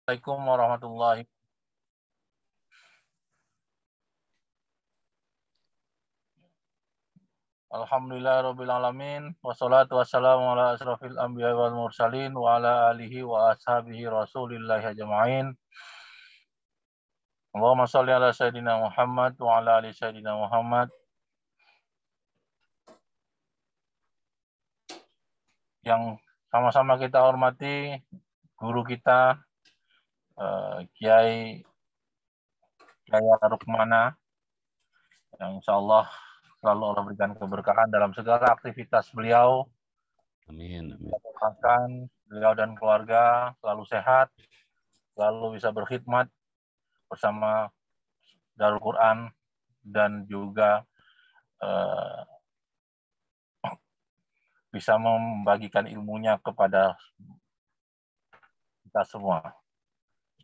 Assalamualaikum warahmatullahi. Alhamdulillahirabbil alamin wassalatu wassalamu ala asrofil anbiya wal mursalin wa ala alihi wa ashabihi rasulillahi ajma'in. Allahumma shalli ala sayyidina Muhammad wa ala ali sayyidina Muhammad. Yang sama-sama kita hormati guru kita Kiai Rukmana, yang insyaallah selalu Allah berikan keberkahan dalam segala aktivitas beliau. Amin. Doakan beliau dan keluarga selalu sehat, selalu bisa berkhidmat bersama Darul Quran dan juga bisa membagikan ilmunya kepada kita semua.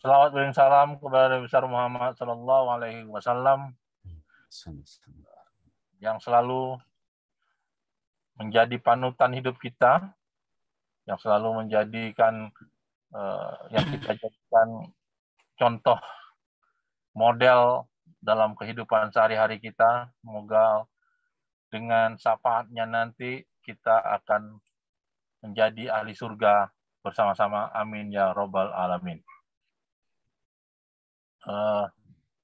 Selawat beriring salam kepada Nabi besar Muhammad Sallallahu Alaihi Wasallam yang selalu menjadi panutan hidup kita, yang selalu menjadikan yang kita jadikan contoh model dalam kehidupan sehari-hari kita. Semoga dengan syafaatnya nanti kita akan menjadi ahli surga bersama-sama. Amin ya robbal alamin.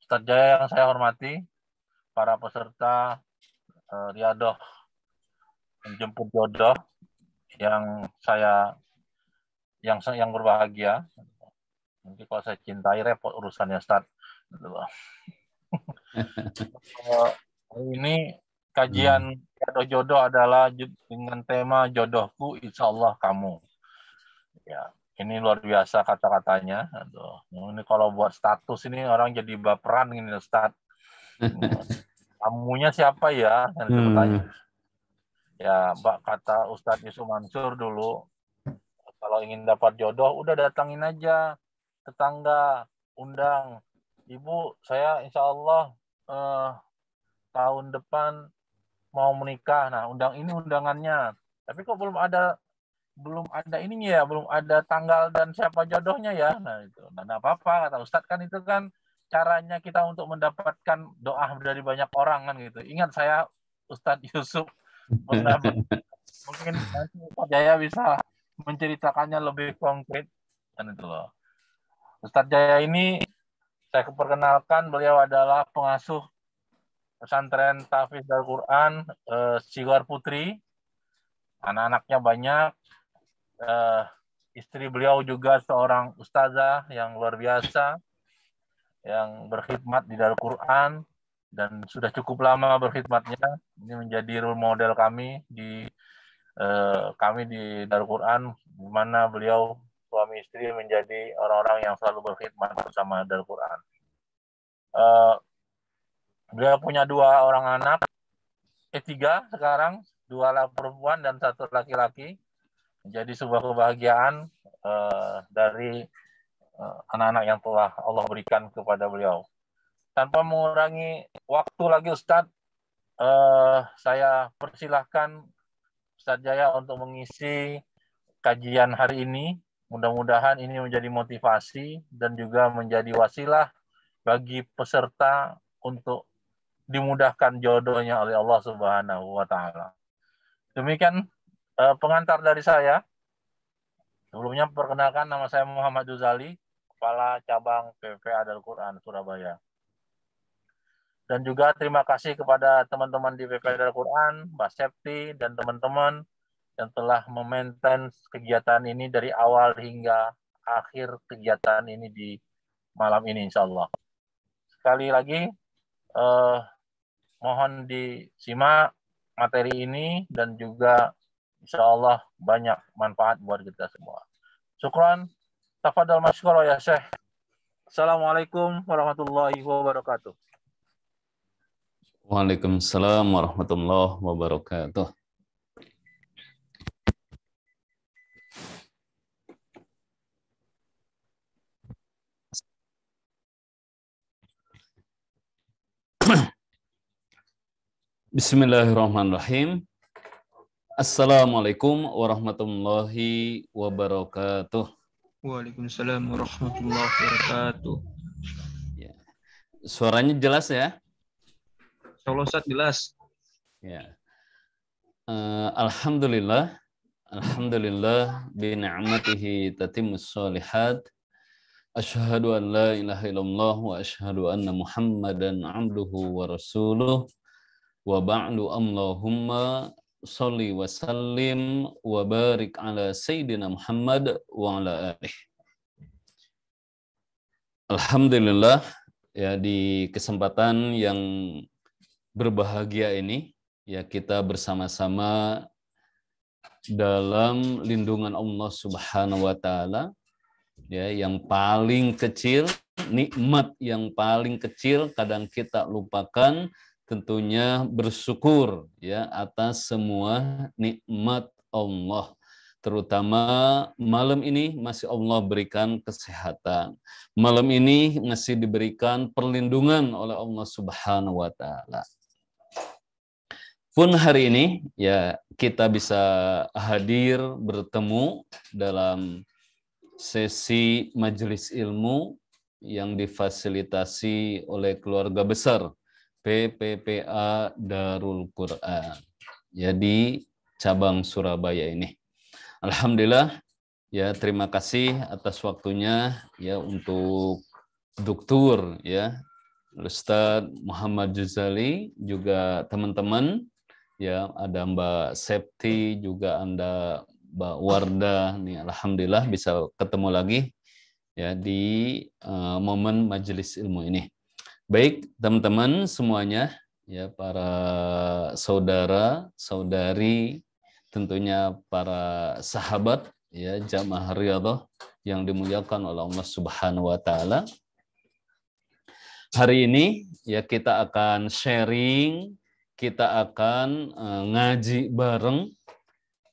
Ustadz Jaya yang saya hormati, para peserta Riyadoh menjemput jodoh yang berbahagia. Nanti kalau saya cintai repot urusannya, Ustadz. Hari ini kajian jodoh adalah dengan tema jodohku insya Allah kamu. Ya, ini luar biasa kata-katanya. Ini kalau buat status ini orang jadi baperan ini, Ustadz. Kamunya siapa ya? Ya, Mbak, kata Ustadz Yusuf Mansur dulu, kalau ingin dapat jodoh, udah datangin aja tetangga, undang. Ibu, saya insya Allah tahun depan mau menikah. Nah, undang ini undangannya. Tapi kok belum ada ininya ya, belum ada tanggal dan siapa jodohnya ya. Nah, itu. Nah, apa-apa kata Ustadz, kan itu kan caranya kita untuk mendapatkan doa dari banyak orang kan gitu. Ingat saya Ustadz Yusuf mungkin nanti Ustadz Jaya bisa menceritakannya lebih konkret kan itu loh. Ustadz Jaya ini saya perkenalkan, beliau adalah pengasuh pesantren Tahfiz Darul Quran Siwar Putri. Anak-anaknya banyak. Istri beliau juga seorang ustazah yang luar biasa, yang berkhidmat di Darul Quran dan sudah cukup lama berkhidmatnya. Ini menjadi role model kami di Darul Quran, di mana beliau suami istri menjadi orang-orang yang selalu berkhidmat bersama Darul Quran. Beliau punya 2 orang anak, 3 sekarang, 2 perempuan dan 1 laki-laki. Menjadi sebuah kebahagiaan dari anak-anak yang telah Allah berikan kepada beliau. Tanpa mengurangi waktu lagi Ustadz, saya persilahkan Ustadz Jaya untuk mengisi kajian hari ini. Mudah-mudahan ini menjadi motivasi dan juga menjadi wasilah bagi peserta untuk dimudahkan jodohnya oleh Allah Subhanahu wa Ta'ala. Demikian pengantar dari saya. Sebelumnya perkenalkan, nama saya Muhammad Duzali, Kepala Cabang PPA Darul Quran Surabaya. Dan juga terima kasih kepada teman-teman di PPA Darul Quran, Mbak Septi dan teman-teman yang telah memaintain kegiatan ini dari awal hingga akhir kegiatan ini di malam ini insya Allah. Sekali lagi mohon disimak materi ini dan juga insya Allah banyak manfaat buat kita semua. Syukran. Tafadhal masykur ya Syekh. Assalamualaikum warahmatullahi wabarakatuh. Waalaikumsalam warahmatullahi wabarakatuh. Bismillahirrahmanirrahim. Assalamualaikum warahmatullahi wabarakatuh. Waalaikumsalam warahmatullahi wabarakatuh. Ya. Suaranya jelas ya? Insyaallah Ustaz jelas. Ya. Alhamdulillah. Alhamdulillah bi ni'matihi tatimmus shalihat. Asyhadu an la ilaha illallah wa asyhadu anna Muhammadan abduhu wa rasuluh. Wa ba'du Allahumma sholli wa sallim wa barik ala sayyidina Muhammad wa ala alihi. Alhamdulillah ya, di kesempatan yang berbahagia ini ya kita bersama-sama dalam lindungan Allah Subhanahu wa taala ya, yang paling kecil, nikmat yang paling kecil kadang kita lupakan, tentunya bersyukur ya atas semua nikmat Allah. Terutama malam ini masih Allah berikan kesehatan. Malam ini masih diberikan perlindungan oleh Allah Subhanahu wa taala. Pun hari ini ya kita bisa hadir bertemu dalam sesi majelis ilmu yang difasilitasi oleh keluarga besar PPPA Darul Quran ya di cabang Surabaya ini. Alhamdulillah ya, terima kasih atas waktunya ya untuk Doktur ya Ustadz Muhammad Juzali, juga teman-teman ya, ada Mbak Septi, juga ada Mbak Wardah nih. Alhamdulillah bisa ketemu lagi ya di momen majelis ilmu ini. Baik teman-teman semuanya ya, para saudara saudari, tentunya para sahabat ya jamaah riyadhah yang dimuliakan oleh Allah Subhanahu wa taala. Hari ini ya kita akan sharing, kita akan ngaji bareng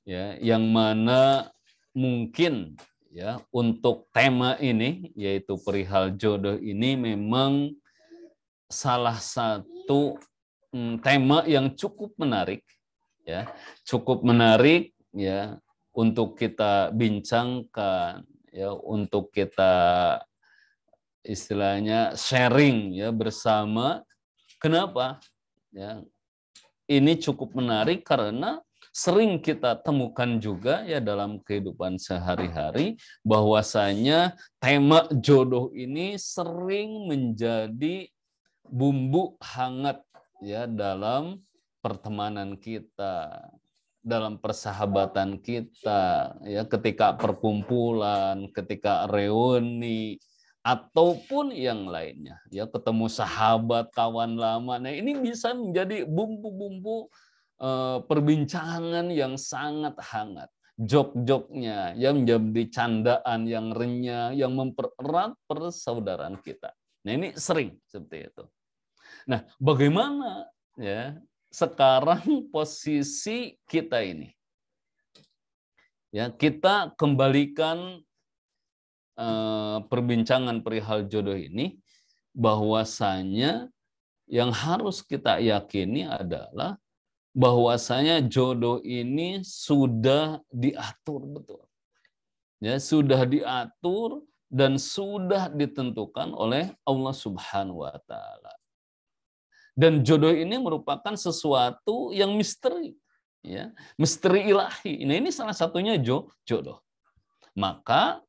ya, yang mana mungkin ya untuk tema ini yaitu perihal jodoh ini memang salah satu tema yang cukup menarik ya, cukup menarik ya untuk kita bincangkan ya, untuk kita istilahnya sharing ya bersama. Kenapa? Ya, ini cukup menarik karena sering kita temukan juga ya dalam kehidupan sehari-hari bahwasanya tema jodoh ini sering menjadi bumbu hangat ya dalam pertemanan kita, dalam persahabatan kita ya, ketika perkumpulan, ketika reuni ataupun yang lainnya ya, ketemu sahabat, kawan lama. Nah, ini bisa menjadi bumbu-bumbu perbincangan yang sangat hangat. Jok-joknya yang menjadi candaan yang renyah, yang mempererat persaudaraan kita. Nah, ini sering seperti itu. Nah, bagaimana ya sekarang posisi kita ini? Ya, kita kembalikan perbincangan perihal jodoh ini, bahwasanya yang harus kita yakini adalah bahwasanya jodoh ini sudah diatur betul. Ya, sudah diatur dan sudah ditentukan oleh Allah Subhanahu wa taala. Dan jodoh ini merupakan sesuatu yang misteri, ya, misteri ilahi. Nah, ini salah satunya jodoh. Maka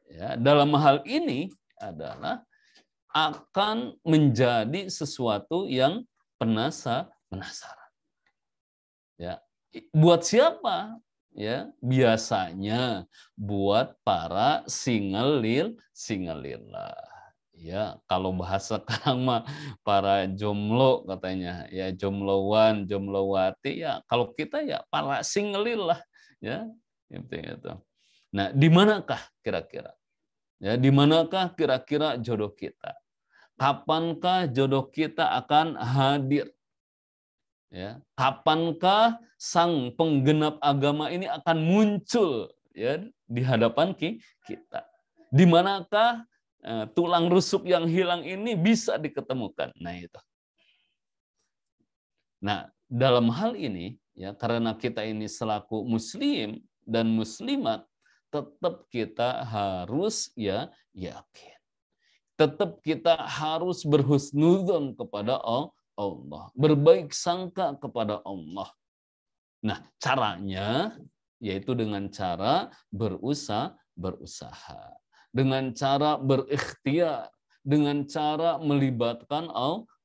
ya, dalam hal ini adalah akan menjadi sesuatu yang penasaran. Ya, buat siapa? Ya, biasanya buat para single lillah. Ya, kalau bahasa sekarang mah para jomblo katanya, ya jomblowan, jomblowati, ya kalau kita ya para single lillah, ya gitu. Nah, di manakah kira-kira? Ya, di manakah kira-kira jodoh kita? Kapankah jodoh kita akan hadir? Ya, kapankah sang penggenap agama ini akan muncul ya di hadapan kita? Di manakah tulang rusuk yang hilang ini bisa diketemukan? Nah, itu. Nah, dalam hal ini ya, karena kita ini selaku muslim dan muslimat, tetap kita harus ya yakin. Tetap kita harus berhusnudzon kepada Allah, berbaik sangka kepada Allah. Nah, caranya yaitu dengan cara berusaha, dengan cara berikhtiar, dengan cara melibatkan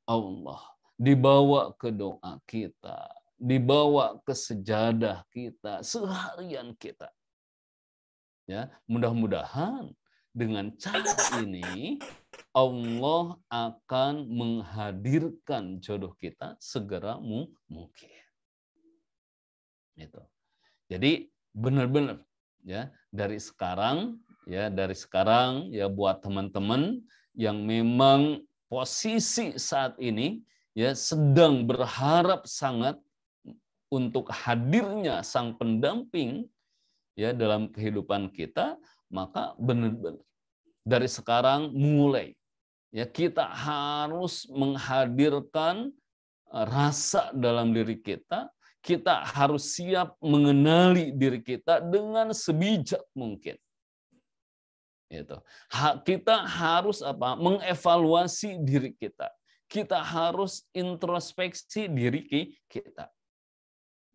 Allah, dibawa ke doa kita, dibawa ke sejadah kita, seharian kita. Ya, mudah-mudahan dengan cara ini Allah akan menghadirkan jodoh kita segera mungkin. Itu. Jadi benar-benar ya dari sekarang ya buat teman-teman yang memang posisi saat ini ya sedang berharap sangat untuk hadirnya sang pendamping ya dalam kehidupan kita, maka benar-benar dari sekarang mulai ya kita harus menghadirkan rasa dalam diri kita. Kita harus siap mengenali diri kita dengan sebijak mungkin. Itu. Kita harus mengevaluasi diri kita. Kita harus introspeksi diri kita.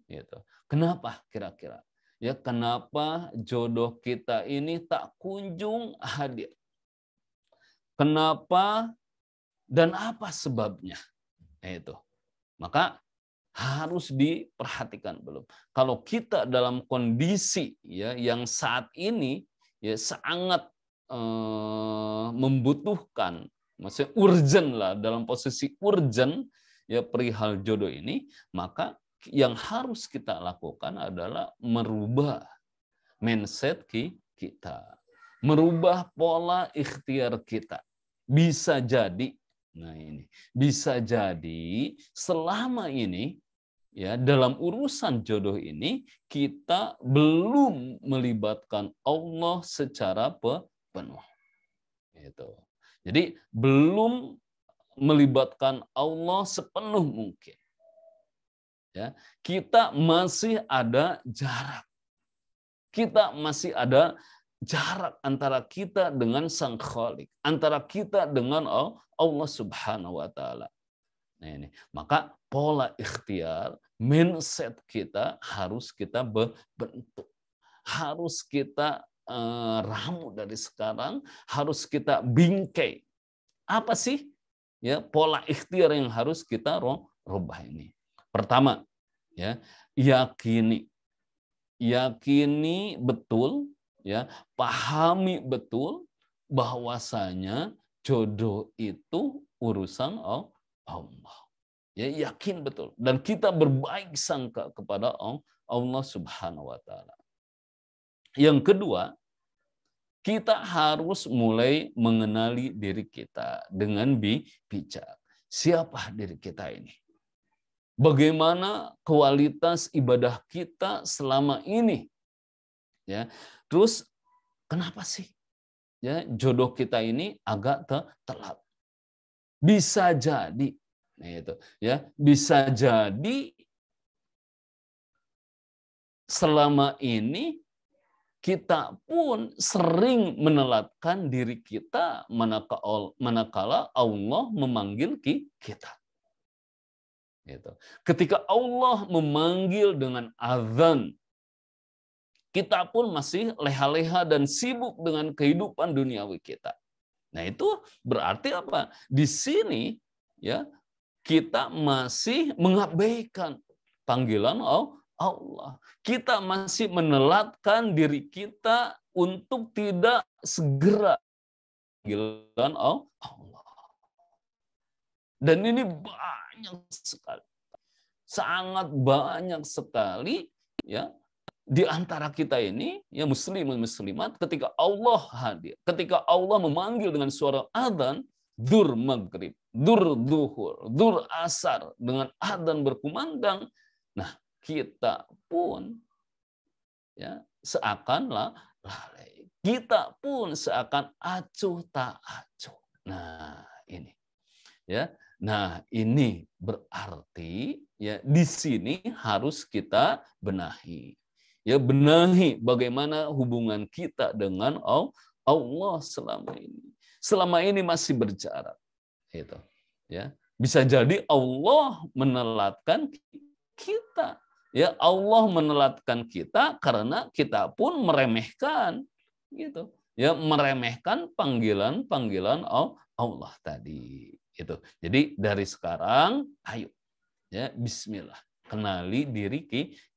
Gitu. Kenapa kira-kira? Ya, kenapa jodoh kita ini tak kunjung hadir? Kenapa dan apa sebabnya? Itu. Maka harus diperhatikan belum. Kalau kita dalam kondisi ya yang saat ini ya sangat membutuhkan, maksudnya urgent lah, dalam posisi urgent ya perihal jodoh ini, maka yang harus kita lakukan adalah merubah mindset kita, merubah pola ikhtiar kita. Bisa jadi, nah ini bisa jadi selama ini ya dalam urusan jodoh ini kita belum melibatkan Allah secara penuh. Itu. Jadi belum melibatkan Allah sepenuh mungkin. Ya, kita masih ada jarak. Kita masih ada jarak antara kita dengan Sang Khalik, antara kita dengan Allah Subhanahu wa taala. Nah, ini. Maka pola ikhtiar, mindset kita harus kita bentuk. Harus kita ramu dari sekarang, harus kita bingkai. Apa sih ya pola ikhtiar yang harus kita rubah ini? Pertama, ya, yakini betul, ya, pahami betul bahwasanya jodoh itu urusan Allah. Ya, yakin betul dan kita berbaik sangka kepada Allah Subhanahu wa taala. Yang kedua, kita harus mulai mengenali diri kita dengan bijak. Siapa diri kita ini? Bagaimana kualitas ibadah kita selama ini? Ya. Terus kenapa sih ya jodoh kita ini agak telat? Bisa jadi, nah itu ya, bisa jadi selama ini kita pun sering menelatkan diri kita manakala Allah memanggil kita. Gitu. Ketika Allah memanggil dengan azan, kita pun masih leha-leha dan sibuk dengan kehidupan duniawi kita. Nah, itu berarti apa? Di sini ya kita masih mengabaikan panggilan Allah. Kita masih menelatkan diri kita untuk tidak segera panggilan Allah. Dan ini banyak sekali. Sangat banyak sekali ya di antara kita ini ya muslim dan muslimat ketika Allah hadir, ketika Allah memanggil dengan suara adzan, dur maghrib, dur duhur, dur asar dengan adzan berkumandang, nah kita pun ya seakan lalai. Kita pun seakan acuh tak acuh. Nah, ini. Ya. Nah, ini berarti ya di sini harus kita benahi. Ya, benahi bagaimana hubungan kita dengan Allah selama ini. Selama ini masih berjarak. Gitu. Ya. Bisa jadi Allah menelatkan kita. Ya, Allah menelatkan kita karena kita pun meremehkan, gitu. Ya, meremehkan panggilan-panggilan Allah tadi. Gitu. Jadi dari sekarang, ayo, ya, Bismillah, kenali diri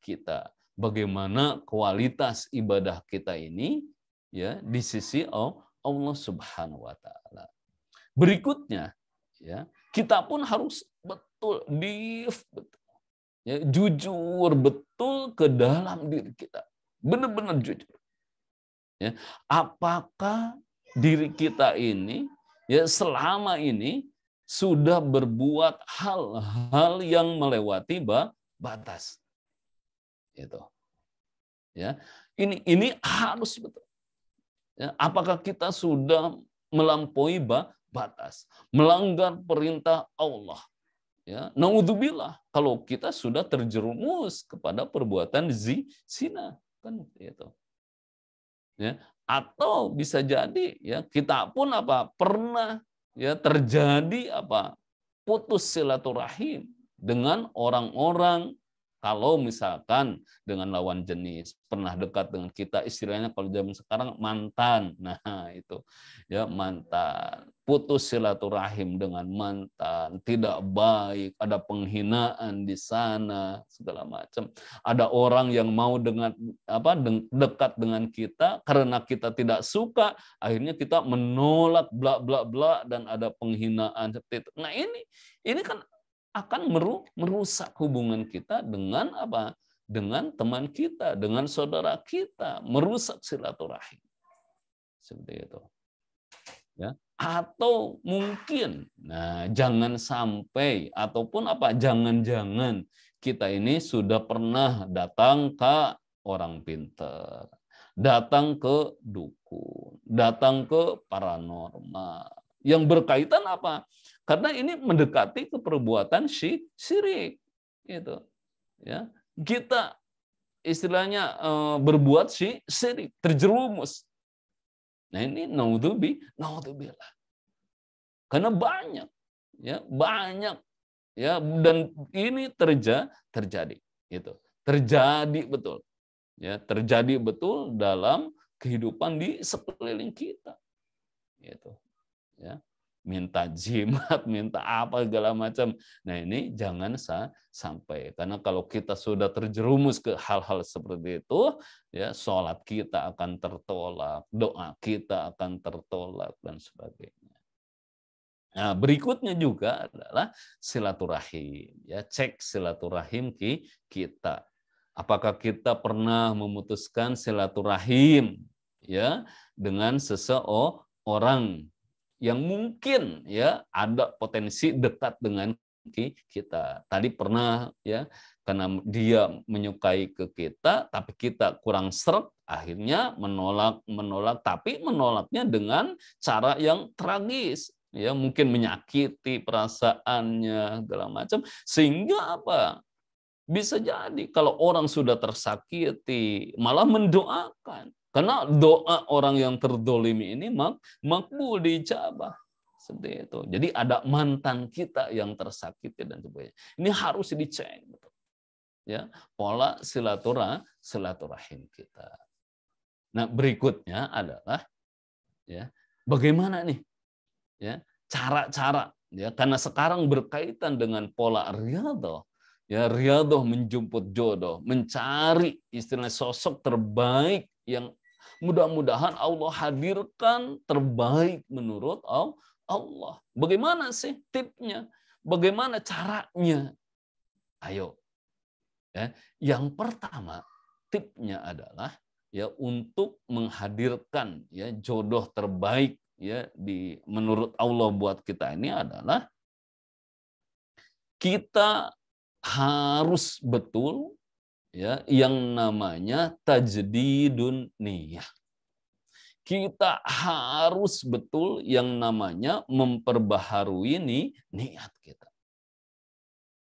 kita. Bagaimana kualitas ibadah kita ini, ya, di sisi Allah Subhanahu Wa Taala. Berikutnya, ya, kita pun harus betul ya, jujur betul ke dalam diri kita, benar-benar jujur. Ya, apakah diri kita ini, ya, selama ini sudah berbuat hal-hal yang melewati batas? Itu, ya, ini harus betul. Ya, apakah kita sudah melampaui batas, melanggar perintah Allah? Ya, naudzubillah kalau kita sudah terjerumus kepada perbuatan zina, kan itu. Ya, atau bisa jadi, ya, kita pun pernah, ya, terjadi putus silaturahim dengan orang-orang, kalau misalkan dengan lawan jenis, pernah dekat dengan kita, istilahnya kalau zaman sekarang mantan. Nah, itu, ya, mantan. Putus silaturahim dengan mantan, tidak baik, ada penghinaan di sana, segala macam. Ada orang yang mau dekat dengan kita karena kita tidak suka, akhirnya kita menolak bla bla bla dan ada penghinaan seperti itu. Nah, ini kan akan merusak hubungan kita dengan dengan teman kita, dengan saudara kita, merusak silaturahim. Seperti itu. Ya. Atau mungkin, nah, jangan sampai, ataupun jangan-jangan kita ini sudah pernah datang ke orang pintar, datang ke dukun, datang ke paranormal, yang berkaitan karena ini mendekati ke perbuatan syirik, gitu. Ya, kita istilahnya berbuat syirik, terjerumus. Nah, ini naudzubillah. Karena banyak, ya, dan ini terjadi, gitu. Terjadi betul. Ya, terjadi betul dalam kehidupan di sekeliling kita. Gitu. Ya. Minta jimat, minta apa segala macam. Nah, ini jangan sampai, karena kalau kita sudah terjerumus ke hal-hal seperti itu, ya, sholat kita akan tertolak, doa kita akan tertolak, dan sebagainya. Nah, berikutnya juga adalah silaturahim. Ya, cek silaturahim kita. Apakah kita pernah memutuskan silaturahim, ya, dengan seseorang yang mungkin, ya, ada potensi dekat dengan kita. Tadi pernah, ya, karena dia menyukai ke kita, tapi kita kurang sreg, akhirnya menolak, tapi menolaknya dengan cara yang tragis, ya, mungkin menyakiti perasaannya, segala macam, sehingga bisa jadi kalau orang sudah tersakiti malah mendoakan. Karena doa orang yang terdolimi ini makbul, dijabah. Seperti itu. Jadi ada mantan kita yang tersakiti dan sebagainya. Ini harus dicek, betul. Ya, pola silaturahim kita. Nah, berikutnya adalah, ya, bagaimana nih, ya, cara-cara, ya, karena sekarang berkaitan dengan pola riyadhah. Ya, riyadhah menjemput jodoh, mencari istilah sosok terbaik yang mudah-mudahan Allah hadirkan terbaik menurut Allah. Bagaimana sih tipsnya? Bagaimana caranya? Ayo. Ya, yang pertama, tipsnya adalah, ya, untuk menghadirkan, ya, jodoh terbaik, ya, menurut Allah buat kita ini adalah kita harus betul, ya, yang namanya tajdidun niyah. Kita harus betul yang namanya memperbaharui niat kita.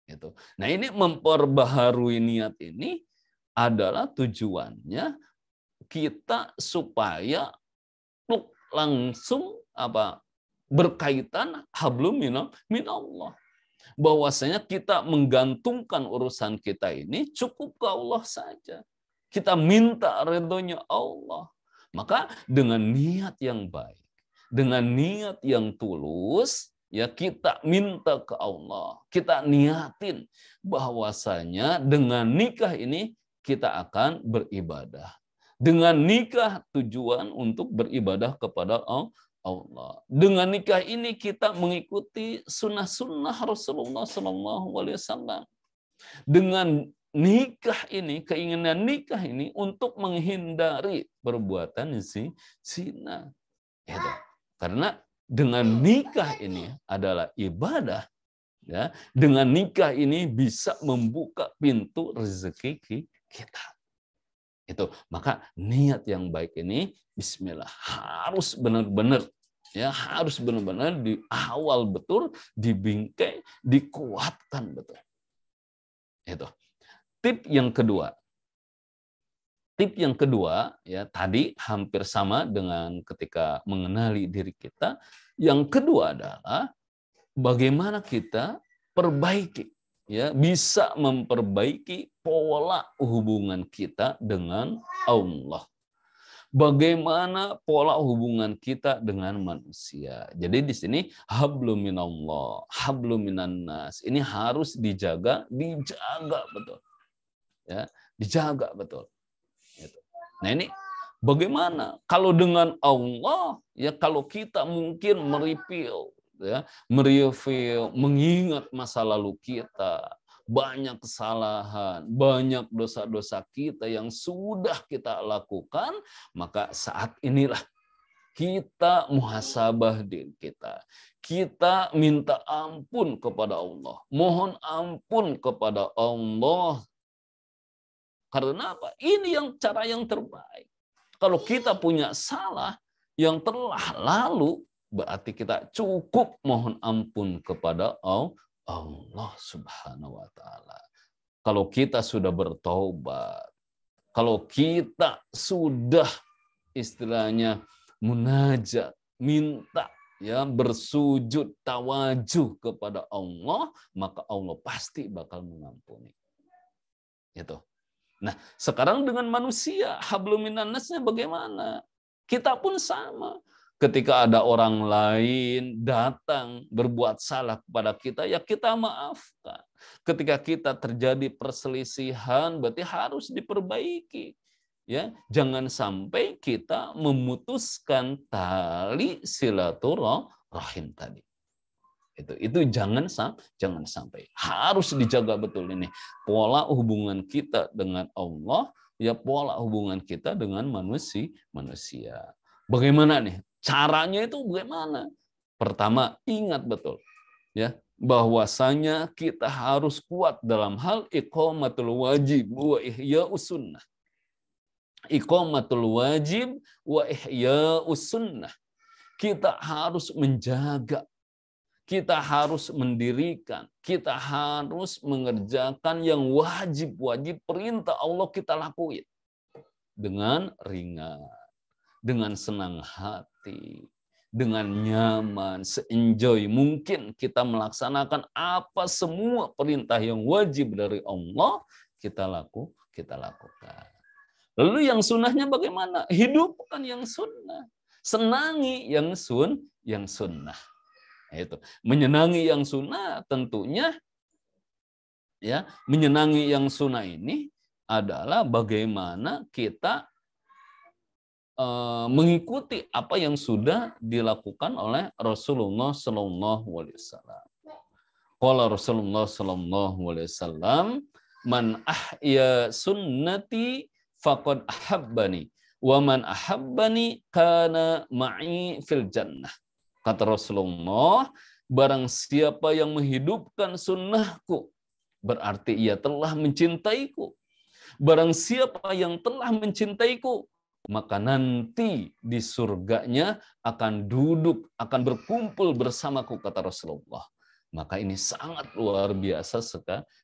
Gitu. Nah, ini memperbaharui niat ini adalah tujuannya kita supaya langsung berkaitan hablum minallah. Bahwasanya kita menggantungkan urusan kita ini cukup ke Allah saja. Kita minta ridhonya Allah. Maka dengan niat yang baik, dengan niat yang tulus, ya kita minta ke Allah. Kita niatin bahwasanya dengan nikah ini kita akan beribadah. Dengan nikah tujuan untuk beribadah kepada Allah. Dengan nikah ini kita mengikuti sunnah-sunnah Rasulullah SAW. Dengan nikah ini, keinginan nikah ini untuk menghindari perbuatan zina. Gitu. Karena dengan nikah ini adalah ibadah. Ya, dengan nikah ini bisa membuka pintu rezeki kita. Itu, maka niat yang baik ini bismillah harus benar-benar harus benar-benar di awal betul dibingkai, dikuatkan betul. Itu. Tip yang kedua ya tadi hampir sama dengan ketika mengenali diri kita. Yang kedua adalah bagaimana kita perbaiki, ya, bisa memperbaiki pola hubungan kita dengan Allah. Bagaimana pola hubungan kita dengan manusia. Jadi di sini hablum minallah, hablum minannas. Ini harus dijaga betul. Ya, dijaga betul. Nah, ini bagaimana kalau dengan Allah, ya kalau kita mungkin mereview, mengingat masa lalu kita, banyak kesalahan, banyak dosa-dosa kita yang sudah kita lakukan, maka saat inilah kita muhasabah diri kita. Kita minta ampun kepada Allah. Mohon ampun kepada Allah. Karena apa? Ini yang cara yang terbaik. Kalau kita punya salah yang telah lalu, berarti kita cukup mohon ampun kepada Allah Subhanahu wa Ta'ala. Kalau kita sudah bertobat, kalau kita sudah istilahnya munajat, minta, ya, bersujud tawajuh kepada Allah, maka Allah pasti bakal mengampuni. Itu. Nah, sekarang dengan manusia, hablum minannasnya bagaimana? Kita pun sama. Ketika ada orang lain datang berbuat salah kepada kita, ya kita maafkan. Ketika kita terjadi perselisihan, berarti harus diperbaiki. Ya, jangan sampai kita memutuskan tali silaturahim tadi. Itu jangan sampai. Harus dijaga betul ini. Pola hubungan kita dengan Allah, ya pola hubungan kita dengan manusia. Bagaimana nih? Caranya itu bagaimana? Pertama, ingat betul, ya, bahwasanya kita harus kuat dalam hal iqamatul wajib wa ihya'us sunnah. Iqamatul wajib wa ihya'us sunnah. Kita harus menjaga, kita harus mendirikan, kita harus mengerjakan yang wajib-wajib perintah Allah kita lakuin dengan ringan, dengan senang hati, dengan nyaman, se-enjoy mungkin kita melaksanakan apa semua perintah yang wajib dari Allah kita lakukan. Lalu yang sunnahnya bagaimana? Hidupkan yang sunnah, senangi yang sunnah. Itu menyenangi yang sunnah tentunya, ya, menyenangi yang sunnah ini adalah bagaimana kita mengikuti apa yang sudah dilakukan oleh Rasulullah Sallallahu Alaihi Wasallam. Qala Rasulullah Sallallahu Alaihi Wasallam, man ahya sunnati faqad ahabbani, wa man ahabbani kana ma'i fil jannah. Kata Rasulullah, barang siapa yang menghidupkan sunnahku, berarti ia telah mencintaiku. Barang siapa yang telah mencintaiku, maka nanti di surganya akan duduk, akan berkumpul bersamaku, kata Rasulullah. Maka ini sangat luar biasa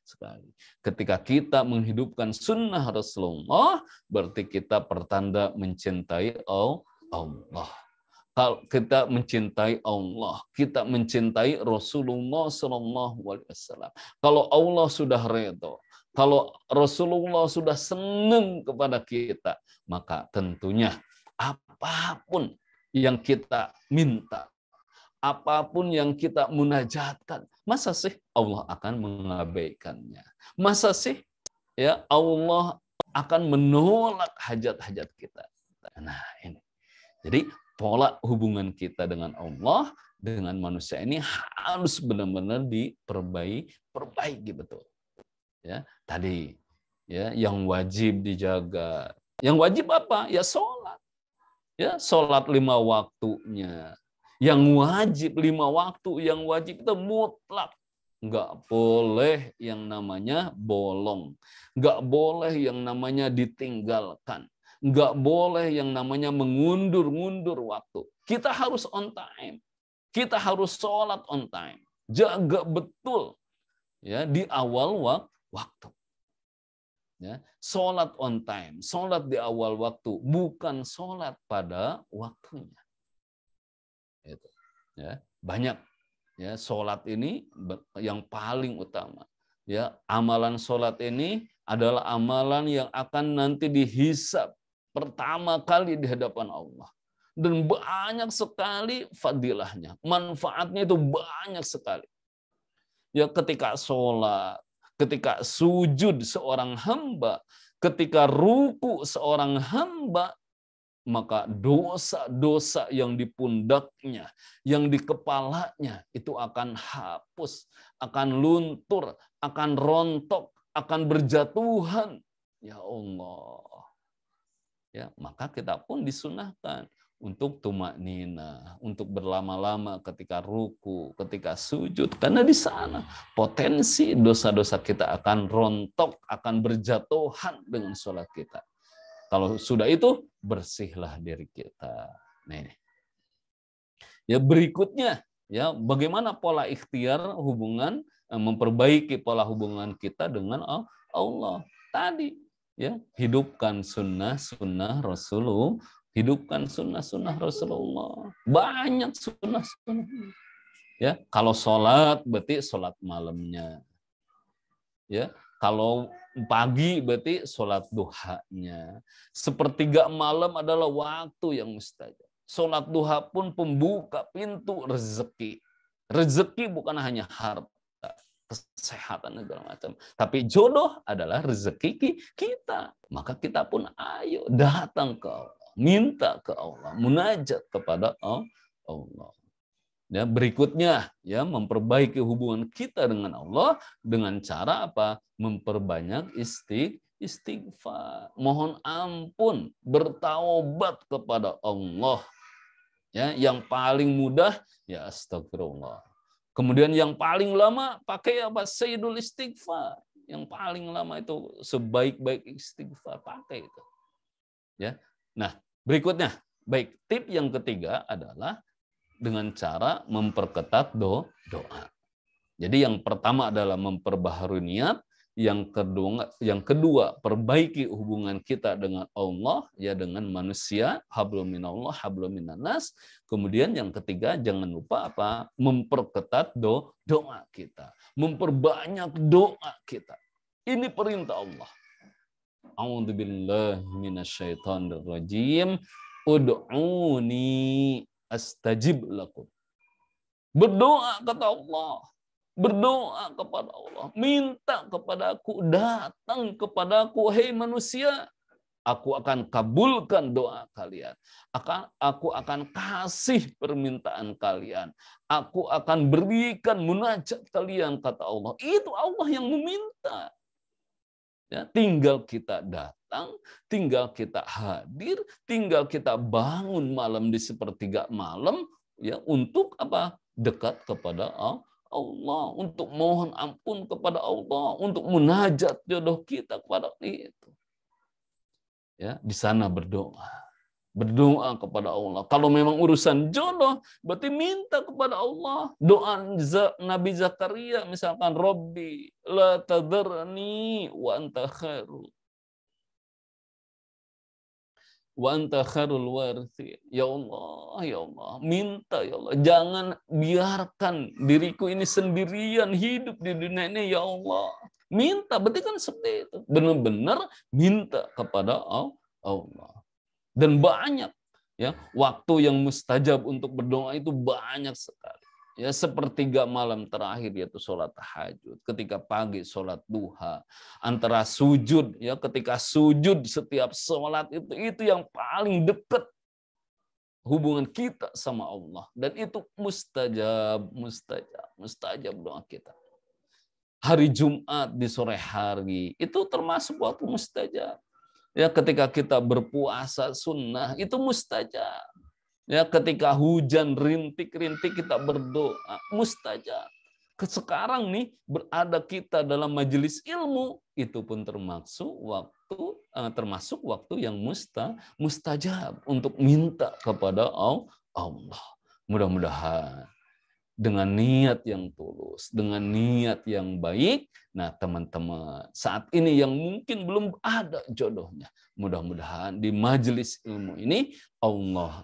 sekali. Ketika kita menghidupkan sunnah Rasulullah, berarti kita pertanda mencintai Allah. Kalau kita mencintai Allah, kita mencintai Rasulullah SAW. Kalau Allah sudah redha, kalau Rasulullah sudah senang kepada kita, maka tentunya apapun yang kita minta, apapun yang kita munajatkan, masa sih Allah akan mengabaikannya? Masa sih ya Allah akan menolak hajat-hajat kita? Nah, ini. Jadi pola hubungan kita dengan Allah, dengan manusia ini harus benar-benar diperbaiki betul. Ya, tadi ya yang wajib dijaga. Yang wajib apa? Ya sholat. Ya, sholat 5 waktunya. Yang wajib 5 waktu, yang wajib itu mutlak. Nggak boleh yang namanya bolong. Nggak boleh yang namanya ditinggalkan. Nggak boleh yang namanya mengundur-ngundur waktu. Kita harus on time. Kita harus sholat on time. Jaga betul ya di awal waktu. Ya, sholat on time, sholat di awal waktu, bukan sholat pada waktunya. Itu, ya, banyak ya sholat ini yang paling utama. Ya, amalan sholat ini adalah amalan yang akan nanti dihisab pertama kali di hadapan Allah. Dan banyak sekali fadilahnya. Manfaatnya itu banyak sekali. Ya, ketika sholat, ketika sujud seorang hamba, ketika ruku seorang hamba, maka dosa-dosa yang di pundaknya, yang di kepalanya, itu akan hapus, akan luntur, akan rontok, akan berjatuhan. Ya Allah. Ya, maka kita pun disunahkan untuk tumaknina, untuk berlama-lama ketika ruku, ketika sujud, karena di sana potensi dosa-dosa kita akan rontok, akan berjatuhan dengan sholat kita. Kalau sudah itu, bersihlah diri kita. Nah, ini. Ya, berikutnya, ya, bagaimana pola ikhtiar hubungan, memperbaiki pola hubungan kita dengan Allah. Tadi, ya, hidupkan sunnah Rasulullah, hidupkan sunnah Rasulullah. Banyak sunnah. Ya, kalau sholat berarti sholat malamnya. Ya, kalau pagi berarti sholat duhanya. Sepertiga malam adalah waktu yang mustajab. Sholat duha pun pembuka pintu rezeki. Rezeki bukan hanya harta, kesehatan segala macam, tapi jodoh adalah rezeki kita. Maka kita pun ayo datang ke Allah, minta ke Allah, munajat kepada Allah. Ya, berikutnya ya memperbaiki hubungan kita dengan Allah dengan cara apa? Memperbanyak istighfar, mohon ampun, bertaubat kepada Allah. Ya, yang paling mudah ya astagfirullah. Kemudian yang paling lama pakai apa? Sayyidul istighfar. Yang paling lama itu sebaik-baik istighfar, pakai itu. Ya. Nah, berikutnya, baik, tip yang ketiga adalah dengan cara memperketat doa. Jadi yang pertama adalah memperbaharui niat, yang kedua perbaiki hubungan kita dengan Allah, ya, dengan manusia, hablum minallah, hablum minannas. Kemudian yang ketiga jangan lupa apa? Memperketat doa kita, memperbanyak doa kita. Ini perintah Allah. A'udzubillahi minasyaitonir rajim. Ud'uni astajib lakum. Berdoa kata Allah. Berdoa kepada Allah. Minta kepadaku. Datang kepadaku. Hei manusia. Aku akan kabulkan doa kalian. Aku akan kasih permintaan kalian. Aku akan berikan munajat kalian kata Allah. Itu Allah yang meminta. Ya, tinggal kita datang, tinggal kita hadir, tinggal kita bangun malam di sepertiga malam, ya, untuk apa? Dekat kepada Allah, untuk mohon ampun kepada Allah, untuk munajat jodoh kita kepada itu. Ya, di sana berdoa. Berdoa kepada Allah. Kalau memang urusan jodoh, berarti minta kepada Allah. Doa Nabi Zakaria misalkan, Rabbi la tadharni wa anta khairul warthi. Ya Allah, minta ya Allah, jangan biarkan diriku ini sendirian hidup di dunia ini ya Allah. Minta, berarti kan seperti itu. Benar-benar minta kepada Allah. Dan banyak ya waktu yang mustajab untuk berdoa itu banyak sekali. Ya, sepertiga malam terakhir yaitu sholat tahajud, ketika pagi sholat duha, antara sujud ya, ketika sujud setiap sholat itu yang paling dekat hubungan kita sama Allah, dan itu mustajab doa kita. Hari Jumat di sore hari itu termasuk waktu mustajab. Ya, ketika kita berpuasa sunnah itu mustajab. Ya, ketika hujan rintik-rintik kita berdoa mustajab. Sekarang nih berada kita dalam majelis ilmu itu pun termasuk waktu yang mustajab untuk minta kepada Allah. Mudah-mudahan dengan niat yang tulus, dengan niat yang baik. Nah, teman-teman, saat ini yang mungkin belum ada jodohnya, mudah-mudahan di majelis ilmu ini Allah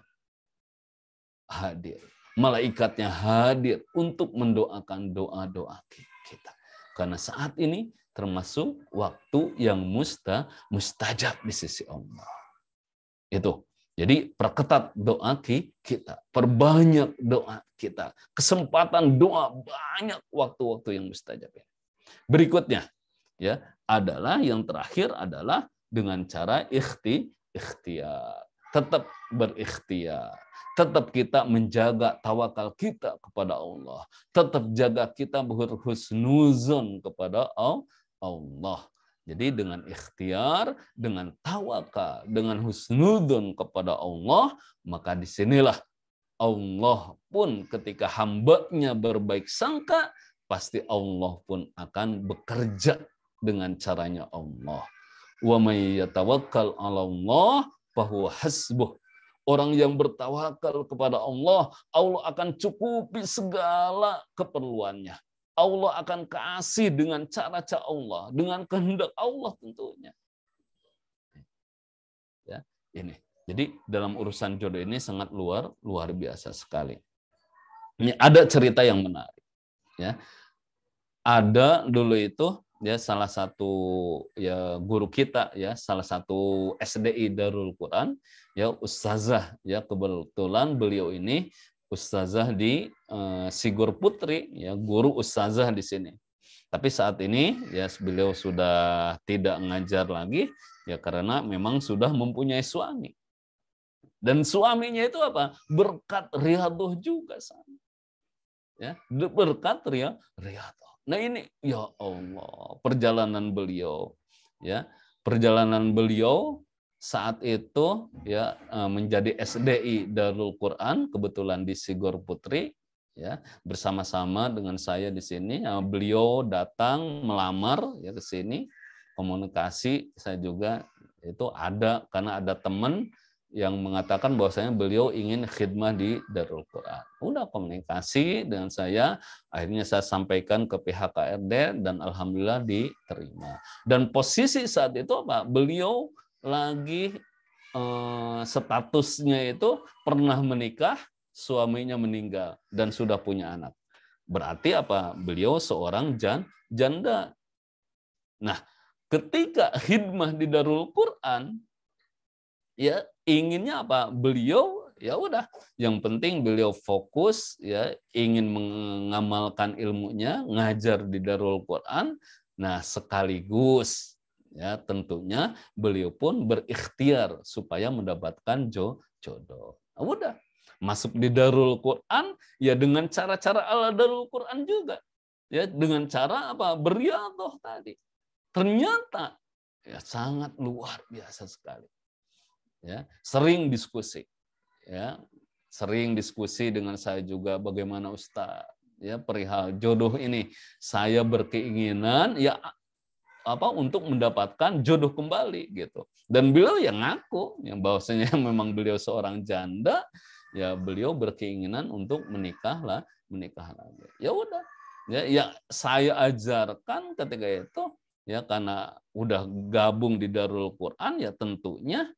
hadir, malaikatnya hadir untuk mendoakan doa-doa kita. Karena saat ini termasuk waktu yang mustajab di sisi Allah. Itu. Jadi perketat doa kita, perbanyak doa kita, kesempatan doa banyak waktu-waktu yang mustajab. Berikutnya ya adalah yang terakhir adalah dengan cara ikhtiar, tetap berikhtiar, tetap kita menjaga tawakal kita kepada Allah, tetap jaga kita berhusnuzon kepada Allah. Jadi dengan ikhtiar, dengan tawakal, dengan husnudun kepada Allah, maka disinilah Allah pun ketika hambanya berbaik sangka, pasti Allah pun akan bekerja dengan caranya Allah. Wa may yatawakkal 'ala Allah fahuwa hasbuh. Orang yang bertawakal kepada Allah, Allah akan cukupi segala keperluannya. Allah akan kasih dengan cara-cara Allah, dengan kehendak Allah tentunya. Ya, ini. Jadi dalam urusan jodoh ini sangat luar biasa sekali. Ini ada cerita yang menarik. Ya, ada dulu itu ya salah satu ya guru kita ya, salah satu SDI Darul Quran ya, ustazah ya, kebetulan beliau ini ustazah di Sigur Putri ya, guru ustazah di sini. Tapi saat ini ya beliau sudah tidak ngajar lagi ya karena memang sudah mempunyai suami. Dan suaminya itu apa? Berkat riyadhah juga sama. Ya, berkat riyadhah. Nah ini ya Allah, perjalanan beliau ya, perjalanan beliau saat itu ya menjadi SDI Darul Quran kebetulan di Sigur Putri ya, bersama-sama dengan saya di sini. Beliau datang melamar ya ke sini, komunikasi saya juga itu ada karena ada teman yang mengatakan bahwasanya beliau ingin khidmah di Darul Quran. Udah komunikasi dengan saya, akhirnya saya sampaikan ke pihak KRD dan alhamdulillah diterima. Dan posisi saat itu apa? Beliau lagi statusnya itu pernah menikah, suaminya meninggal dan sudah punya anak. Berarti apa? Beliau seorang janda. Nah, ketika khidmah di Darul Quran ya inginnya apa? Beliau ya udah, yang penting beliau fokus ya, ingin mengamalkan ilmunya, ngajar di Darul Quran. Nah, sekaligus ya tentunya beliau pun berikhtiar supaya mendapatkan jodoh. Nah, udah masuk di Darul Quran ya dengan cara-cara ala Darul Quran juga. Ya dengan cara apa? Beriadah tadi. Ternyata ya sangat luar biasa sekali. Ya, sering diskusi dengan saya juga, bagaimana Ustaz ya perihal jodoh ini. Saya berkeinginan ya untuk mendapatkan jodoh kembali gitu. Dan beliau yang ngaku yang bahwasanya memang beliau seorang janda, ya beliau berkeinginan untuk menikah lagi. Ya udah, ya saya ajarkan ketika itu ya karena udah gabung di Darul Quran ya tentunya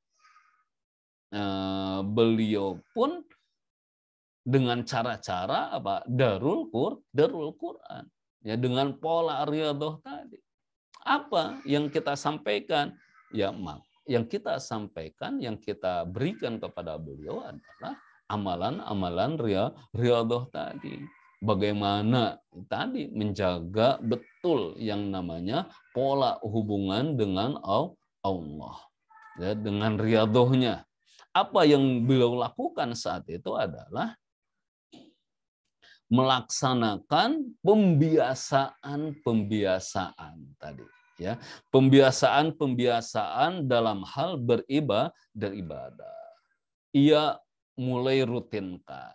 beliau pun dengan cara-cara apa Darul Quran ya dengan pola riyadhah tadi. Apa yang kita sampaikan? Ya, yang kita sampaikan, yang kita berikan kepada beliau adalah amalan-amalan riyadhah tadi. Bagaimana tadi menjaga betul yang namanya pola hubungan dengan Allah. Ya, dengan riyadhahnya. Apa yang beliau lakukan saat itu adalah melaksanakan pembiasaan tadi ya, pembiasaan dalam hal beribadah. Ia mulai rutinkan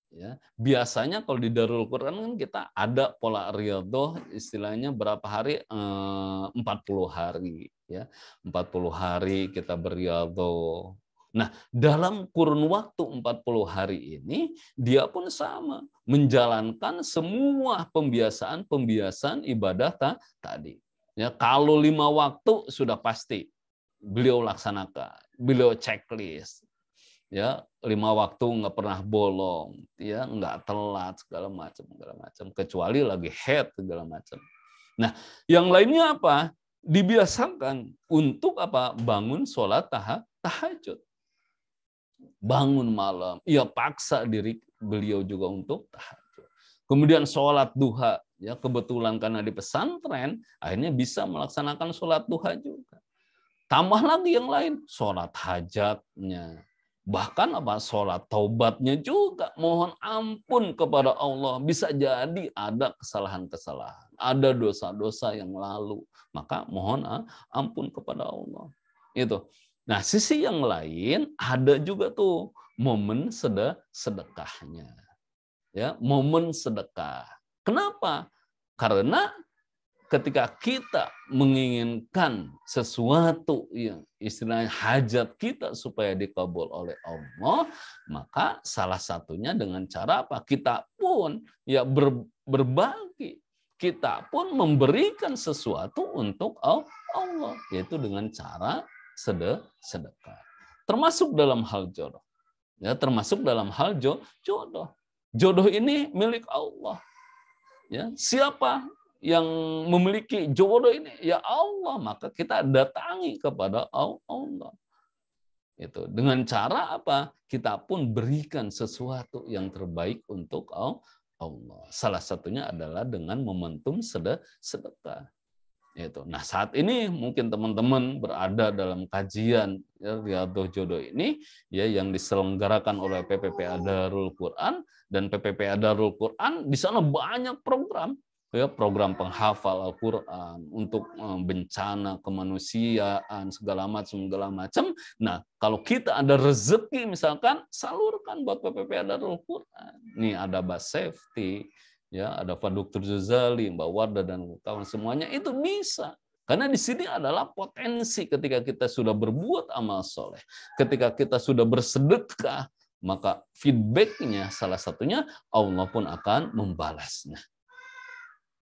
ya. Biasanya kalau di Darul Quran kan kita ada pola riyadhah istilahnya berapa hari? 40 hari ya. 40 hari kita berriyadhah. Nah, dalam kurun waktu 40 hari ini, dia pun sama. Menjalankan semua pembiasaan ibadah tadi. Ya, kalau 5 waktu sudah pasti beliau laksanakan. Beliau checklist. Ya, 5 waktu nggak pernah bolong. Ya, nggak telat, segala macam. Kecuali lagi head, segala macam. Nah, yang lainnya apa? Dibiasakan untuk apa? Bangun sholat tahajud. Bangun malam, ia paksa diri beliau juga untuk tahajud. Kemudian sholat duha, ya kebetulan karena di pesantren, akhirnya bisa melaksanakan sholat duha juga. Tambah lagi yang lain, sholat hajatnya, bahkan apa sholat taubatnya juga, mohon ampun kepada Allah. Bisa jadi ada kesalahan-kesalahan, ada dosa-dosa yang lalu, maka mohon ampun kepada Allah. Itu. Nah, sisi yang lain ada juga tuh momen sedekahnya. Ya, momen sedekah. Kenapa? Karena ketika kita menginginkan sesuatu yang istilahnya hajat kita supaya dikabul oleh Allah, maka salah satunya dengan cara apa? Kita pun ya berbagi. Kita pun memberikan sesuatu untuk Allah, yaitu dengan cara sedekah. Termasuk dalam hal jodoh. Ya, termasuk dalam hal jodoh. Jodoh ini milik Allah. Ya, siapa yang memiliki jodoh ini? Ya Allah, maka kita datangi kepada Allah. Itu dengan cara apa? Kita pun berikan sesuatu yang terbaik untuk Allah. Salah satunya adalah dengan momentum sedekah. Itu. Nah, saat ini mungkin teman-teman berada dalam kajian ya, Riyadhah Jodoh ini ya yang diselenggarakan oleh PPPA Darul Quran, dan PPPA Darul Quran di sana banyak program ya, program penghafal Al-Quran untuk bencana kemanusiaan segala macam. Nah, kalau kita ada rezeki misalkan salurkan buat PPPA Darul Quran. Nih ada bus safety, ya ada Pak Dr. Zuzali, Mbak Wardah dan kawan semuanya itu bisa. Karena di sini adalah potensi ketika kita sudah berbuat amal soleh, ketika kita sudah bersedekah, maka feedbacknya salah satunya Allah pun akan membalasnya.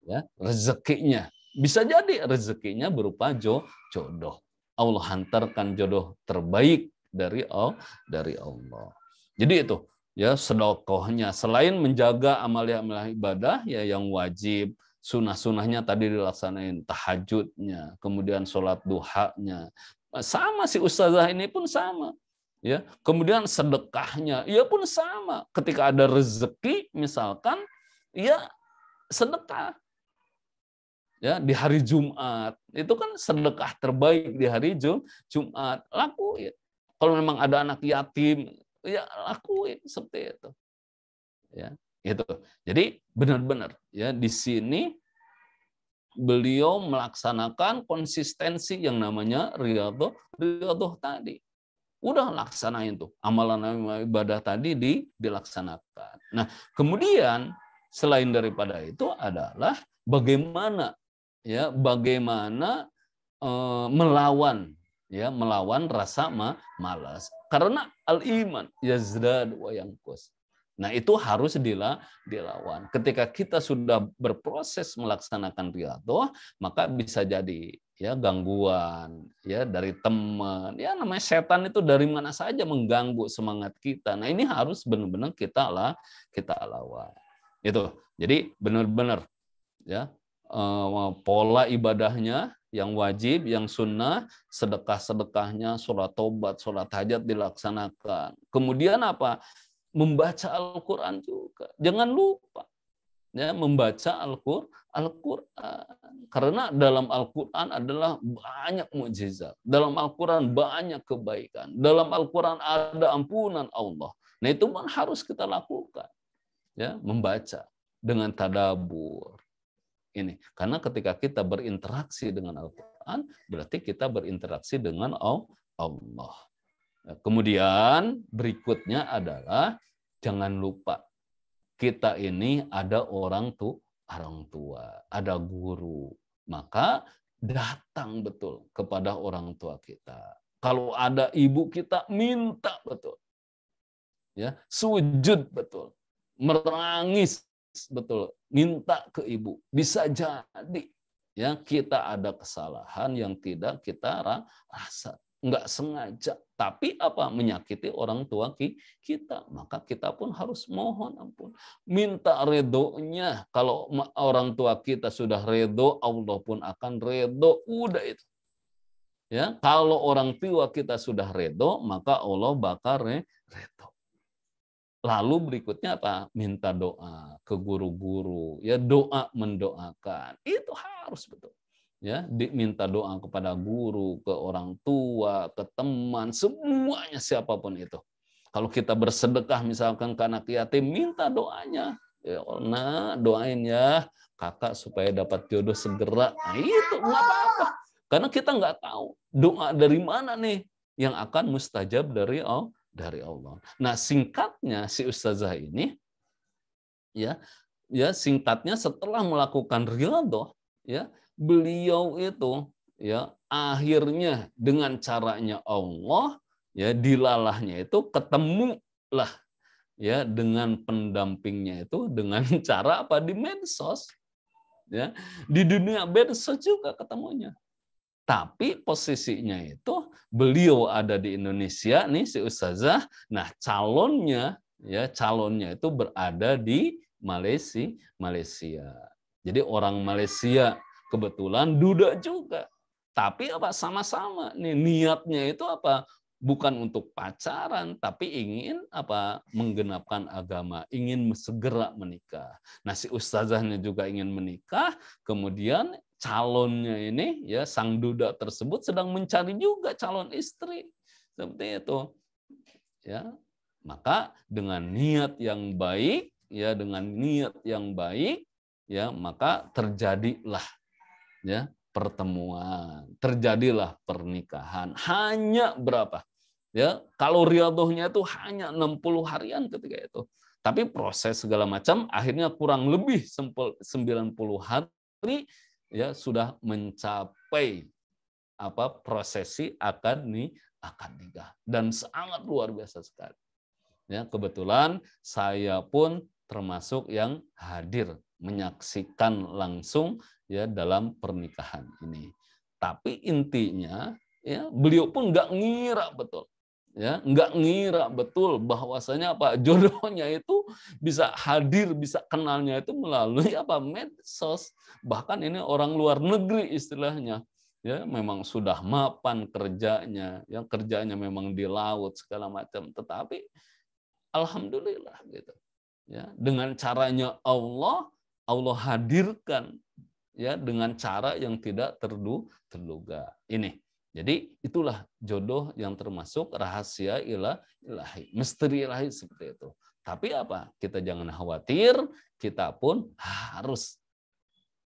Ya, rezekinya bisa jadi rezekinya berupa jodoh. Allah hantarkan jodoh terbaik dari Allah. Jadi itu. Ya, sedekahnya selain menjaga amalia-amalia ibadah ya yang wajib, sunah-sunahnya tadi dilaksanain, tahajudnya, kemudian sholat duhanya. Sama si ustazah ini pun sama. Ya, kemudian sedekahnya, ia pun sama. Ketika ada rezeki misalkan, ya sedekah. Ya, di hari Jumat, itu kan sedekah terbaik di hari Jumat. Lakuin. Kalau memang ada anak yatim, ya lakuin seperti itu. Ya, itu. Jadi benar-benar ya di sini beliau melaksanakan konsistensi yang namanya riyadhah tadi. Udah laksanain tuh amalan ibadah tadi dilaksanakan. Nah, kemudian selain daripada itu adalah bagaimana ya bagaimana melawan rasa malas. Karena al-iman yazdad wa yanqus. Nah, itu harus dilawan. Ketika kita sudah berproses melaksanakan riyadhah, maka bisa jadi ya gangguan ya dari teman. Ya namanya setan itu dari mana saja mengganggu semangat kita. Nah, ini harus benar-benar kita lawan. Itu. Jadi benar-benar ya pola ibadahnya yang wajib, yang sunnah, sedekah-sedekahnya, sholat tobat, sholat hajat dilaksanakan. Kemudian apa? Membaca Al-Quran juga. Jangan lupa ya membaca Al-Quran. Karena dalam Al-Quran adalah banyak mukjizat. Dalam Al-Quran banyak kebaikan. Dalam Al-Quran ada ampunan Allah. Nah, itu pun harus kita lakukan. Ya, membaca dengan tadabbur. Ini karena ketika kita berinteraksi dengan Al-Quran, berarti kita berinteraksi dengan Allah. Kemudian berikutnya adalah jangan lupa kita ini ada orang tua, ada guru. Maka datang betul kepada orang tua kita. Kalau ada ibu kita, minta betul. Ya, sujud betul. Menangis betul, minta ke ibu. Bisa jadi ya kita ada kesalahan yang tidak kita rasa, nggak sengaja, tapi apa menyakiti orang tua kita, maka kita pun harus mohon ampun, minta redonya. Kalau orang tua kita sudah redo, Allah pun akan redo. Udah itu. Ya, kalau orang tua kita sudah redo, maka Allah bakal redo. Lalu berikutnya apa? Minta doa ke guru-guru, ya doa mendoakan. Itu harus betul. Ya, diminta doa kepada guru, ke orang tua, ke teman, semuanya siapapun itu. Kalau kita bersedekah misalkan ke anak yatim, minta doanya. Ya, nah, doain ya kakak supaya dapat jodoh segera. Nah, itu nggak apa-apa. Karena kita nggak tahu doa dari mana nih yang akan mustajab dari Allah. Nah, singkatnya si ustazah ini ya singkatnya setelah melakukan riyadhah ya beliau itu ya akhirnya dengan caranya Allah ya dilalahnya itu ketemulah ya dengan pendampingnya itu dengan cara apa di medsos ya di dunia medsos juga ketemunya. Tapi posisinya itu beliau ada di Indonesia nih si ustazah. Nah, calonnya itu berada di Malaysia. Jadi orang Malaysia kebetulan duda juga. Tapi apa sama-sama nih niatnya itu apa? Bukan untuk pacaran, tapi ingin apa? Menggenapkan agama, ingin segera menikah. Nah, si ustazahnya juga ingin menikah, kemudian calonnya ini ya sang duda tersebut sedang mencari juga calon istri. Seperti itu. Ya. Maka dengan niat yang baik, ya maka terjadilah ya pertemuan, terjadilah pernikahan. Hanya berapa? Ya, kalau riyadhahnya itu hanya 60 harian ketika itu. Tapi proses segala macam akhirnya kurang lebih 90 hari ya sudah mencapai apa prosesi akad nikah dan sangat luar biasa sekali. Ya, kebetulan saya pun termasuk yang hadir menyaksikan langsung ya dalam pernikahan ini. Tapi intinya ya beliau pun nggak ngira betul. Ya, nggak ngira betul bahwasanya apa jodohnya itu bisa hadir, bisa kenalnya itu melalui apa medsos. Bahkan ini orang luar negeri istilahnya. Ya, memang sudah mapan kerjanya, yang kerjanya memang di laut segala macam, tetapi alhamdulillah gitu. Ya, dengan caranya Allah hadirkan ya dengan cara yang tidak terduga. Ini. Jadi itulah jodoh yang termasuk rahasia ilahi, misteri ilahi seperti itu. Tapi apa? Kita jangan khawatir, kita pun harus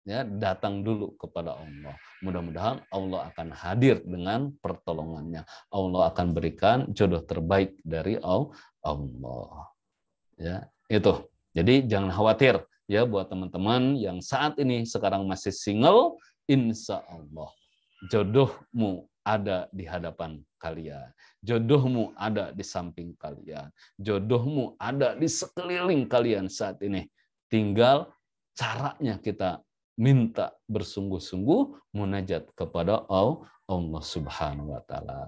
ya datang dulu kepada Allah. Mudah-mudahan Allah akan hadir dengan pertolongannya. Allah akan berikan jodoh terbaik dari Allah. Ya, itu. Jadi jangan khawatir ya buat teman-teman yang saat ini sekarang masih single, insya Allah jodohmu ada di hadapan kalian. Jodohmu ada di samping kalian. Jodohmu ada di sekeliling kalian saat ini. Tinggal caranya kita minta bersungguh-sungguh munajat kepada Allah Subhanahu wa taala.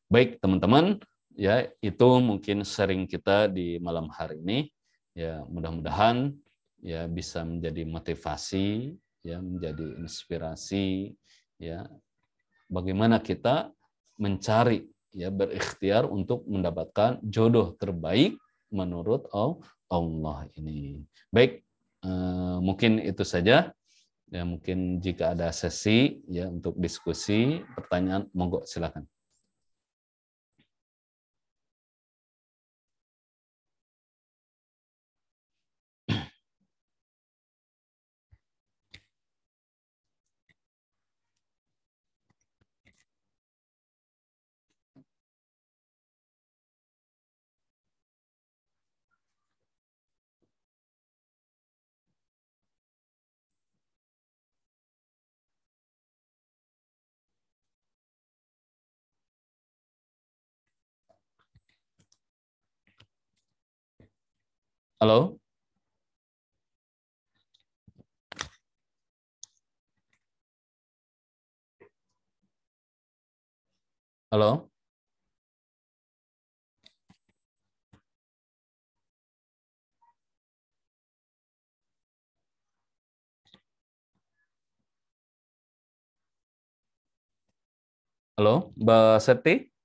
Baik, teman-teman, ya itu mungkin sharing kita di malam hari ini. Ya, mudah-mudahan ya bisa menjadi motivasi, ya menjadi inspirasi, ya bagaimana kita mencari, ya berikhtiar untuk mendapatkan jodoh terbaik menurut Allah ini. Baik, mungkin itu saja. Ya mungkin jika ada sesi ya untuk diskusi, pertanyaan, monggo silakan. Halo? Halo? Halo, Mbak Septi?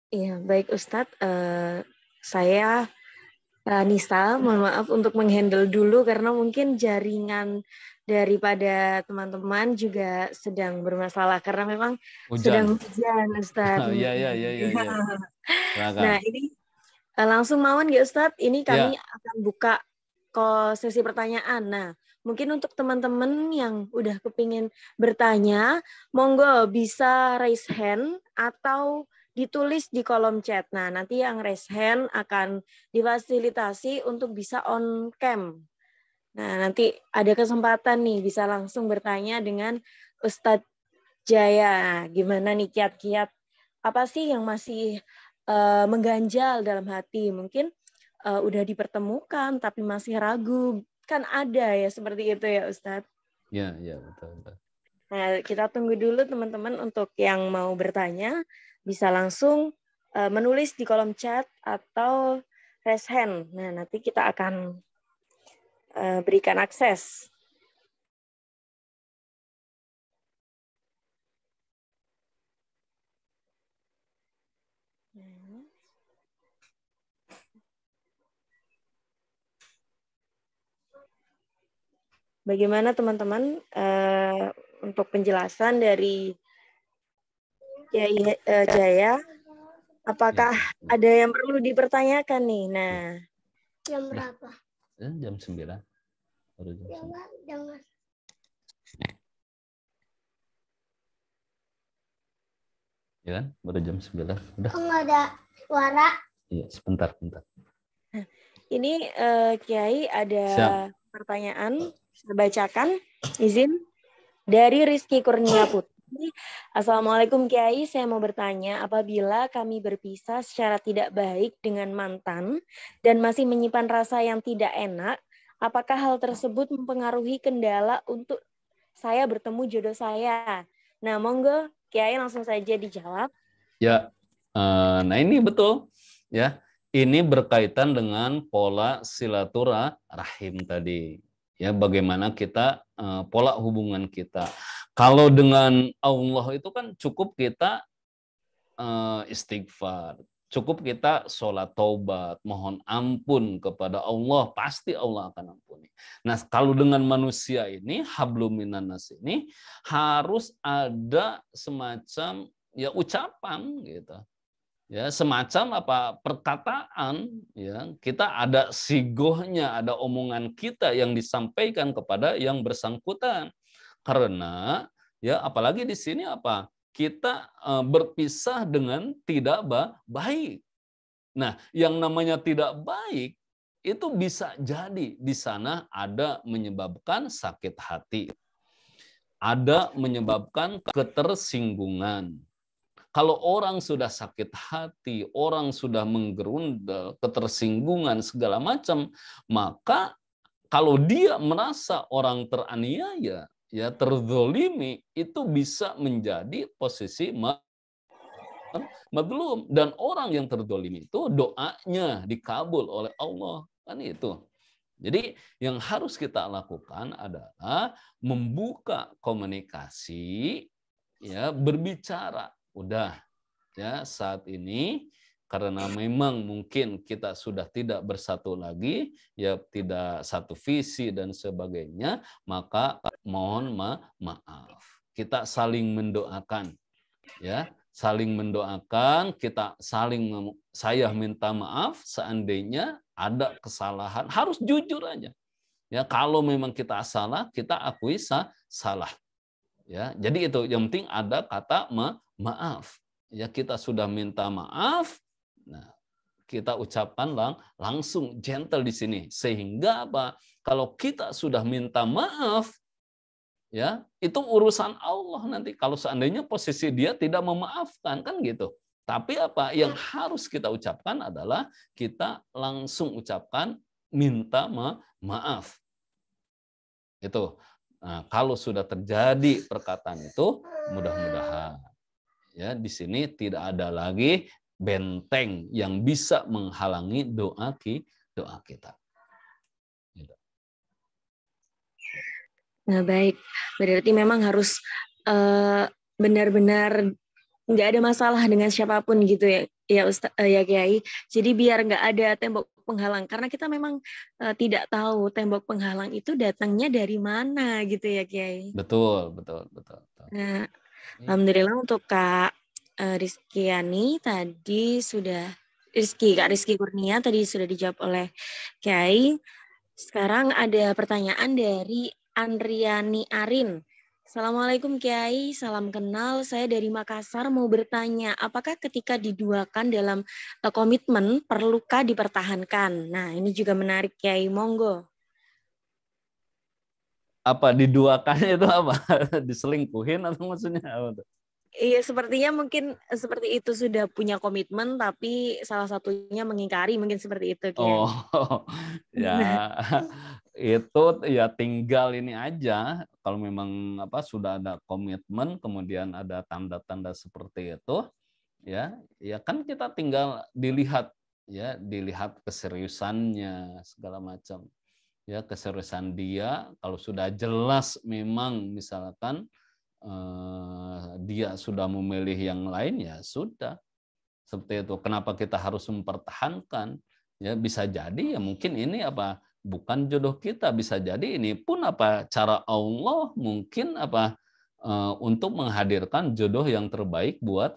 Iya, baik Ustadz. Saya Nisa, mohon maaf untuk menghandle dulu karena mungkin jaringan daripada teman-teman juga sedang bermasalah karena memang sedang hujan, Ustadz. Iya. Nah, ini langsung mawon ya Ustadz, ini kami akan buka sesi pertanyaan. Nah, mungkin untuk teman-teman yang udah kepingin bertanya, monggo bisa raise hand atau ditulis di kolom chat. Nah, nanti yang raise hand akan difasilitasi untuk bisa on cam. Nah, nanti ada kesempatan nih bisa langsung bertanya dengan Ustadz Jaya. Gimana nih kiat-kiat apa sih yang masih mengganjal dalam hati? Mungkin udah dipertemukan tapi masih ragu. Kan ada ya seperti itu ya Ustadz. Iya, betul. Nah, kita tunggu dulu teman-teman untuk yang mau bertanya. Bisa langsung menulis di kolom chat atau raise hand. Nah, nanti kita akan berikan akses. Bagaimana teman-teman untuk penjelasan dari Jaya? Apakah ada yang perlu dipertanyakan nih? Nah, jam berapa? Jam 9. Baru jam 9. Jangan. Ya kan? Baru jam 9. Udah. Oh, nggak ada suara. Iya, sebentar. Nah, ini Kiai ada pertanyaan, saya bacakan, izin dari Rizky Kurnia Putri. Assalamualaikum Kiai, saya mau bertanya, apabila kami berpisah secara tidak baik dengan mantan dan masih menyimpan rasa yang tidak enak, apakah hal tersebut mempengaruhi kendala untuk saya bertemu jodoh saya? Nah, monggo Kiai langsung saja dijawab. Ya, nah ini betul ya. ini berkaitan dengan pola silaturahim tadi. Ya, bagaimana kita pola hubungan kita. Kalau dengan Allah itu kan cukup kita istighfar, cukup kita sholat taubat, mohon ampun kepada Allah, pasti Allah akan ampuni. Nah, kalau dengan manusia ini, hablum minan nas ini harus ada semacam ya ucapan gitu. Ya, semacam apa perkataan, ya kita ada sigohnya, ada omongan kita yang disampaikan kepada yang bersangkutan. Karena ya apalagi di sini apa kita berpisah dengan tidak baik. Nah, yang namanya tidak baik itu bisa jadi di sana ada menyebabkan sakit hati, ada menyebabkan ketersinggungan. Kalau orang sudah sakit hati, orang sudah menggerundel, ketersinggungan segala macam, maka kalau dia merasa orang teraniaya, ya terzolimi, itu bisa menjadi posisi madlum. Dan orang yang terzolimi itu doanya dikabul oleh Allah, kan itu. Jadi yang harus kita lakukan adalah membuka komunikasi, ya berbicara. Udah, ya saat ini karena memang mungkin kita sudah tidak bersatu lagi, ya tidak satu visi dan sebagainya, maka mohon maaf. Kita saling mendoakan, ya saling mendoakan, kita saling saya minta maaf seandainya ada kesalahan, harus jujur aja. Ya kalau memang kita salah, kita akui salah. Ya, jadi itu yang penting ada kata maaf. Ya kita sudah minta maaf, nah kita ucapkan langsung gentle di sini sehingga apa? Kalau kita sudah minta maaf, ya itu urusan Allah nanti. Kalau seandainya posisi dia tidak memaafkan kan gitu. Tapi apa yang harus kita ucapkan adalah kita langsung ucapkan minta maaf. Itu. Nah, kalau sudah terjadi perkataan itu, mudah-mudahan ya di sini tidak ada lagi benteng yang bisa menghalangi doa kita. Gitu. Nah, baik. Berarti memang harus benar-benar nggak ada masalah dengan siapapun gitu ya Ustaz, ya Kiai. Jadi biar nggak ada tembok penghalang karena kita memang tidak tahu tembok penghalang itu datangnya dari mana gitu ya Kiai. Betul. Nah, alhamdulillah untuk Kak Rizkyani tadi sudah Kak Rizky Kurnia tadi sudah dijawab oleh Kiai. Sekarang ada pertanyaan dari Andriani Arin. Assalamualaikum Kiai, salam kenal. Saya dari Makassar mau bertanya, apakah ketika diduakan dalam komitmen perlukah dipertahankan? Nah, ini juga menarik Kiai, monggo. Apa diduakannya itu apa? Diselingkuhin atau maksudnya apa? Iya, sepertinya mungkin seperti itu sudah punya komitmen, tapi salah satunya mengingkari, mungkin seperti itu Kiai. Oh, ya itu ya tinggal ini aja. Kalau memang apa sudah ada komitmen, kemudian ada tanda-tanda seperti itu, ya kan kita tinggal dilihat keseriusannya segala macam. Ya keseriusan dia kalau sudah jelas memang misalkan dia sudah memilih yang lain ya sudah. Seperti itu. Kenapa kita harus mempertahankan? Ya bisa jadi ya mungkin ini apa bukan jodoh kita, bisa jadi ini pun apa cara Allah mungkin apa untuk menghadirkan jodoh yang terbaik buat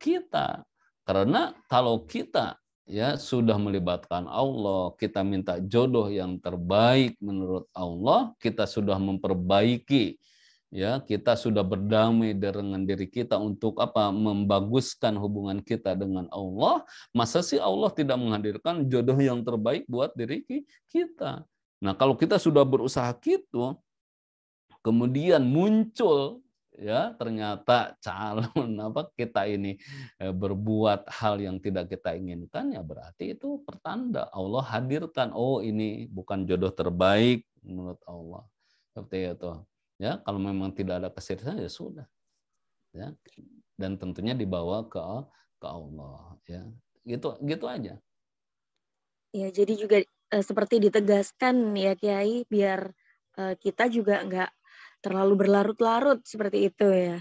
kita. Karena kalau kita ya sudah melibatkan Allah, kita minta jodoh yang terbaik menurut Allah, kita sudah memperbaiki, ya kita sudah berdamai dengan diri kita untuk apa membaguskan hubungan kita dengan Allah. Masa sih Allah tidak menghadirkan jodoh yang terbaik buat diri kita? Nah kalau kita sudah berusaha gitu, kemudian muncul ya ternyata calon apa kita ini berbuat hal yang tidak kita inginkan, ya berarti itu pertanda Allah hadirkan, oh ini bukan jodoh terbaik menurut Allah. Seperti itu. Ya, kalau memang tidak ada keseriusan ya sudah. Ya. Dan tentunya dibawa ke Allah, ya. Gitu aja. Ya, jadi juga seperti ditegaskan ya Kiai, biar kita juga nggak terlalu berlarut-larut seperti itu ya.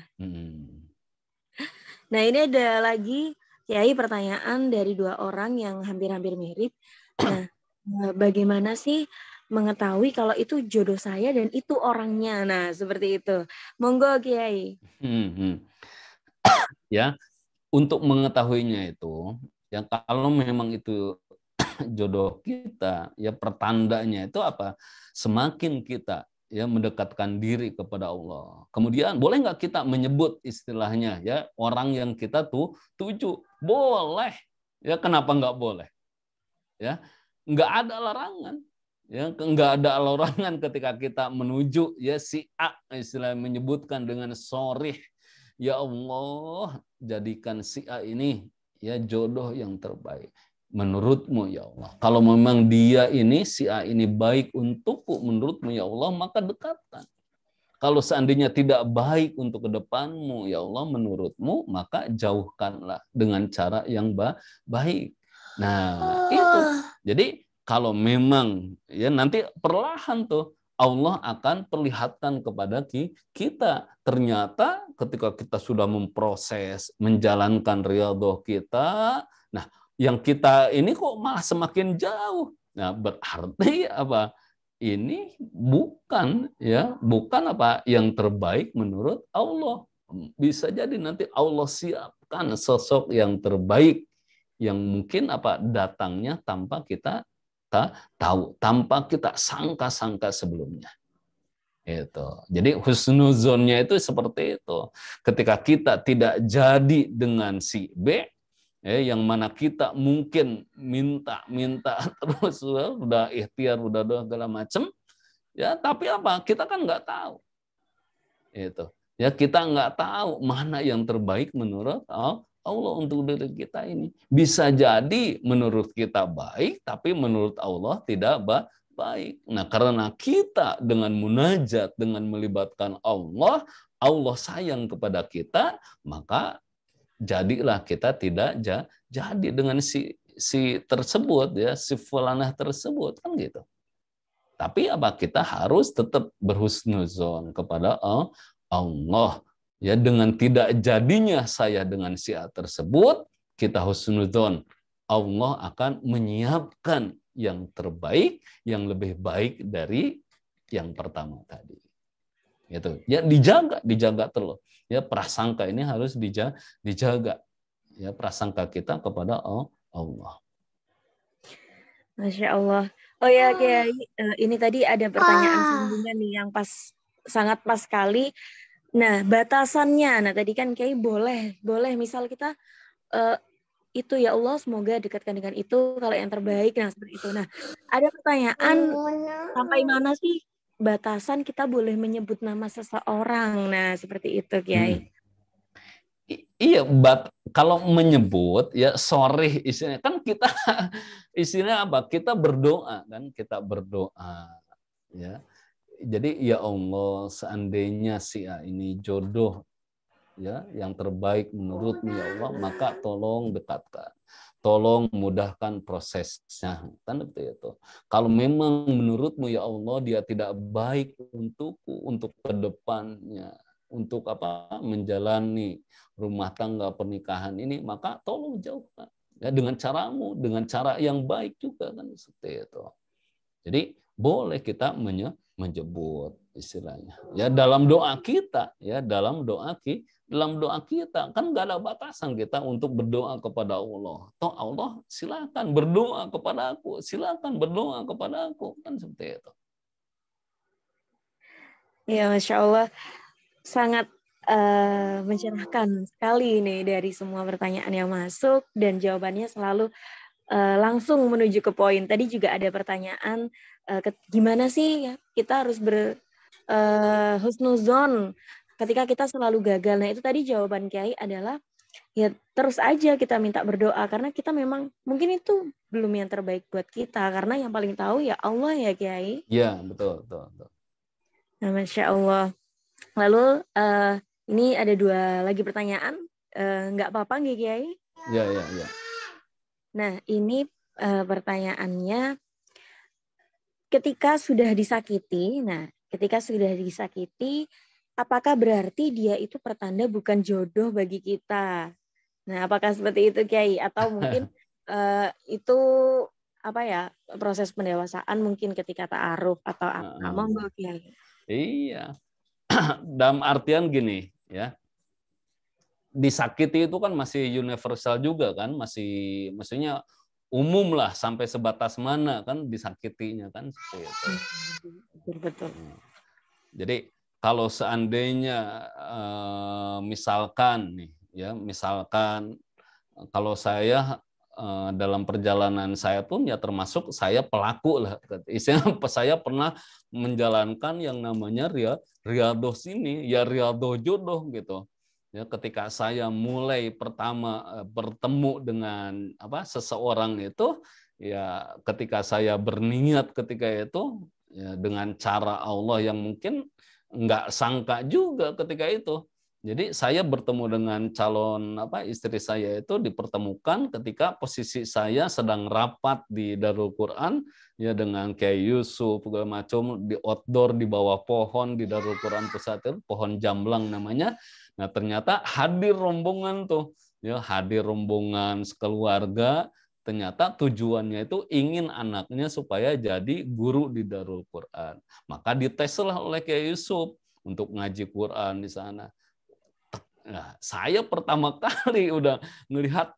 Nah, ini ada lagi Kiai pertanyaan dari 2 orang yang hampir-hampir mirip. Nah, bagaimana sih mengetahui kalau itu jodoh saya dan itu orangnya? Nah, seperti itu. Monggo Kiai. Ya, untuk mengetahuinya itu, ya kalau memang itu jodoh kita, ya pertandanya itu apa? Semakin kita ya mendekatkan diri kepada Allah. Kemudian boleh nggak kita menyebut istilahnya ya orang yang kita tuju? Boleh. Ya kenapa nggak boleh? Ya nggak ada larangan. Ya nggak ada larangan ketika kita menuju ya si A istilahnya menyebutkan dengan sorih. Ya Allah, jadikan si A ini ya jodoh yang terbaik. Menurutmu ya Allah. Kalau memang dia ini, si A ini baik untukku, menurutmu ya Allah, maka dekatkan. Kalau seandainya tidak baik untuk ke depanmu ya Allah, menurutmu, maka jauhkanlah dengan cara yang baik. Nah, itu. Jadi kalau memang ya nanti perlahan tuh Allah akan perlihatkan kepada kita. Ternyata ketika kita sudah memproses, menjalankan ridho kita, nah yang kita ini kok malah semakin jauh. Nah, berarti apa? Ini bukan apa yang terbaik menurut Allah. Bisa jadi nanti Allah siapkan sosok yang terbaik yang mungkin apa datangnya tanpa kita tahu, tanpa kita sangka-sangka sebelumnya. Itu. Jadi husnuzonnya itu seperti itu. Ketika kita tidak jadi dengan si B, yang mana kita mungkin minta terus udah ikhtiar udah segala macam, ya tapi apa? Kita kan nggak tahu. Itu. Ya kita nggak tahu mana yang terbaik menurut Allah untuk diri kita ini. Bisa jadi menurut kita baik, tapi menurut Allah tidak baik. Nah, karena kita dengan munajat, dengan melibatkan Allah, Allah sayang kepada kita, maka jadilah kita tidak jadi dengan si tersebut ya, si fulanah tersebut kan gitu. Tapi apa kita harus tetap berhusnuzon kepada Allah. Ya dengan tidak jadinya saya dengan si A tersebut, kita husnuzon. Allah akan menyiapkan yang terbaik, yang lebih baik dari yang pertama tadi. Gitu. Ya dijaga terus. Ya prasangka ini harus dijaga. Ya prasangka kita kepada Allah. Masya Allah. Oh ya, Kiai, ini tadi ada pertanyaan sambungan nih yang sangat pas sekali. Nah, batasannya. Nah, tadi kan Kiai boleh misal kita itu ya Allah semoga dekatkan dengan itu kalau yang terbaik. Nah, seperti itu. Nah, ada pertanyaan sampai mana sih batasan kita boleh menyebut nama seseorang? Nah, seperti itu, Kiai. Iya, kalau menyebut ya sorry istilahnya kan kita istilahnya apa? Kita berdoa kan, kita berdoa ya. Jadi ya Allah, seandainya si A ini jodoh ya yang terbaik menurut-Mu ya Allah, maka tolong dekatkan. Tolong mudahkan prosesnya. Kan seperti itu. Kalau memang menurut-Mu ya Allah dia tidak baik untukku untuk ke depannya, untuk apa? Menjalani rumah tangga pernikahan ini, maka tolong jauhkan ya dengan caramu, dengan cara yang baik juga kan seperti itu. Jadi boleh kita menyebut istilahnya ya dalam doa kita dalam doa kita kan nggak ada batasan kita untuk berdoa kepada Allah. Toh Allah silakan berdoa kepada aku, silakan berdoa kepada aku kan seperti itu. Ya, Masya Allah, sangat mencerahkan sekali nih dari semua pertanyaan yang masuk dan jawabannya selalu langsung menuju ke poin. Tadi juga ada pertanyaan gimana sih ya kita harus husnuzon ketika kita selalu gagal. Nah, itu tadi jawaban Kiai adalah ya terus aja kita minta berdoa karena kita memang mungkin itu belum yang terbaik buat kita karena yang paling tahu ya Allah ya Kiai. Iya, betul. Nah, Masya Allah. Lalu ini ada 2 lagi pertanyaan, nggak apa-apa nggak Kiai? Iya. Nah, ini pertanyaannya, ketika sudah disakiti, apakah berarti dia itu pertanda bukan jodoh bagi kita? Nah, apakah seperti itu, Kiai? Atau mungkin itu apa ya, proses pendewasaan mungkin ketika ta'aruf atau apa? Monggo, Kiai. Iya. Dalam artian gini, ya. Disakiti itu kan masih universal juga kan, maksudnya umum lah, sampai sebatas mana kan disakitinya kan seperti itu. Betul. Jadi kalau seandainya misalkan nih ya, misalkan kalau saya dalam perjalanan saya pun ya termasuk saya pelaku lah. Istilahnya saya pernah menjalankan yang namanya riyadhah ini, ya riyadhah jodoh gitu. Ya, ketika saya mulai pertama bertemu dengan seseorang itu, ya ketika saya berniat ketika itu ya, dengan cara Allah yang mungkin nggak sangka juga ketika itu. Jadi saya bertemu dengan calon istri saya itu dipertemukan ketika posisi saya sedang rapat di Darul Quran ya dengan Kiai Yusuf segala macam di outdoor di bawah pohon di Darul Quran Pusat itu, pohon jamblang namanya. Nah, ternyata hadir rombongan tuh, ya hadir rombongan sekeluarga. Ternyata tujuannya itu ingin anaknya supaya jadi guru di Darul Quran. Maka diteslah oleh Kiai Yusuf untuk ngaji Quran di sana. Nah, saya pertama kali udah ngelihat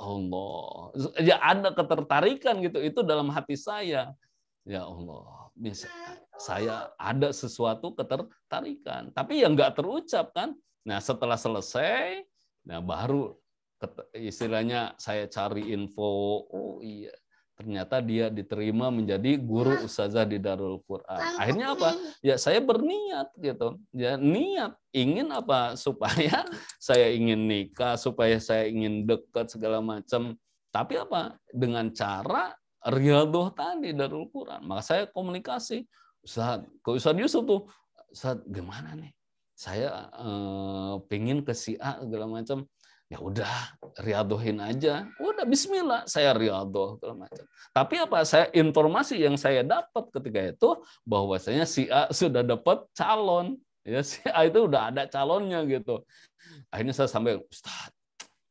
Allah, ya ada ketertarikan gitu, itu dalam hati saya. Ya Allah, saya ada sesuatu ketertarikan, tapi yang nggak terucap kan. Nah, setelah selesai, nah baru istilahnya saya cari info, oh iya, ternyata dia diterima menjadi guru ustazah di Darul Quran. Akhirnya apa? Ya saya berniat gitu. Ya niat ingin apa? Supaya saya ingin nikah, supaya saya ingin dekat segala macam. Tapi apa? Dengan cara riyadhah tadi Darul Quran. Maka saya komunikasi ke Ustaz Yusuf tuh. Ustaz, gimana nih? Saya pengen ke si A segala macam. Ya udah, riyadhohin aja. Udah bismillah, saya riyadhah segala macam. Tapi apa? Informasi yang saya dapat ketika itu bahwasanya si A sudah dapat calon. Ya, si A itu udah ada calonnya gitu. Akhirnya saya sampai, Ustaz,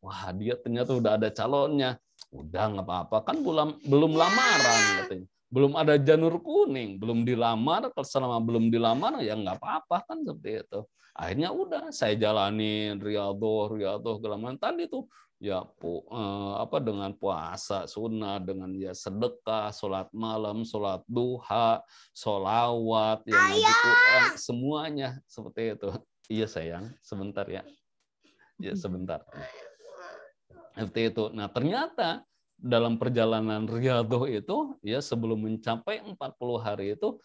wah dia ternyata udah ada calonnya. Udah nggak apa-apa, kan belum lamaran katanya. Belum ada janur kuning, belum dilamar. Kalau selama belum dilamar ya nggak apa-apa kan seperti itu. Akhirnya udah saya jalanin riyadhah segala macam tadi tuh ya dengan puasa sunnah, dengan ya sedekah, sholat malam, sholat duha, sholawat, yang ngaji Quran, semuanya seperti itu. Iya sayang, sebentar ya. Ya sebentar. Seperti itu. Nah, ternyata dalam perjalanan riyadhah itu ya sebelum mencapai 40 hari itu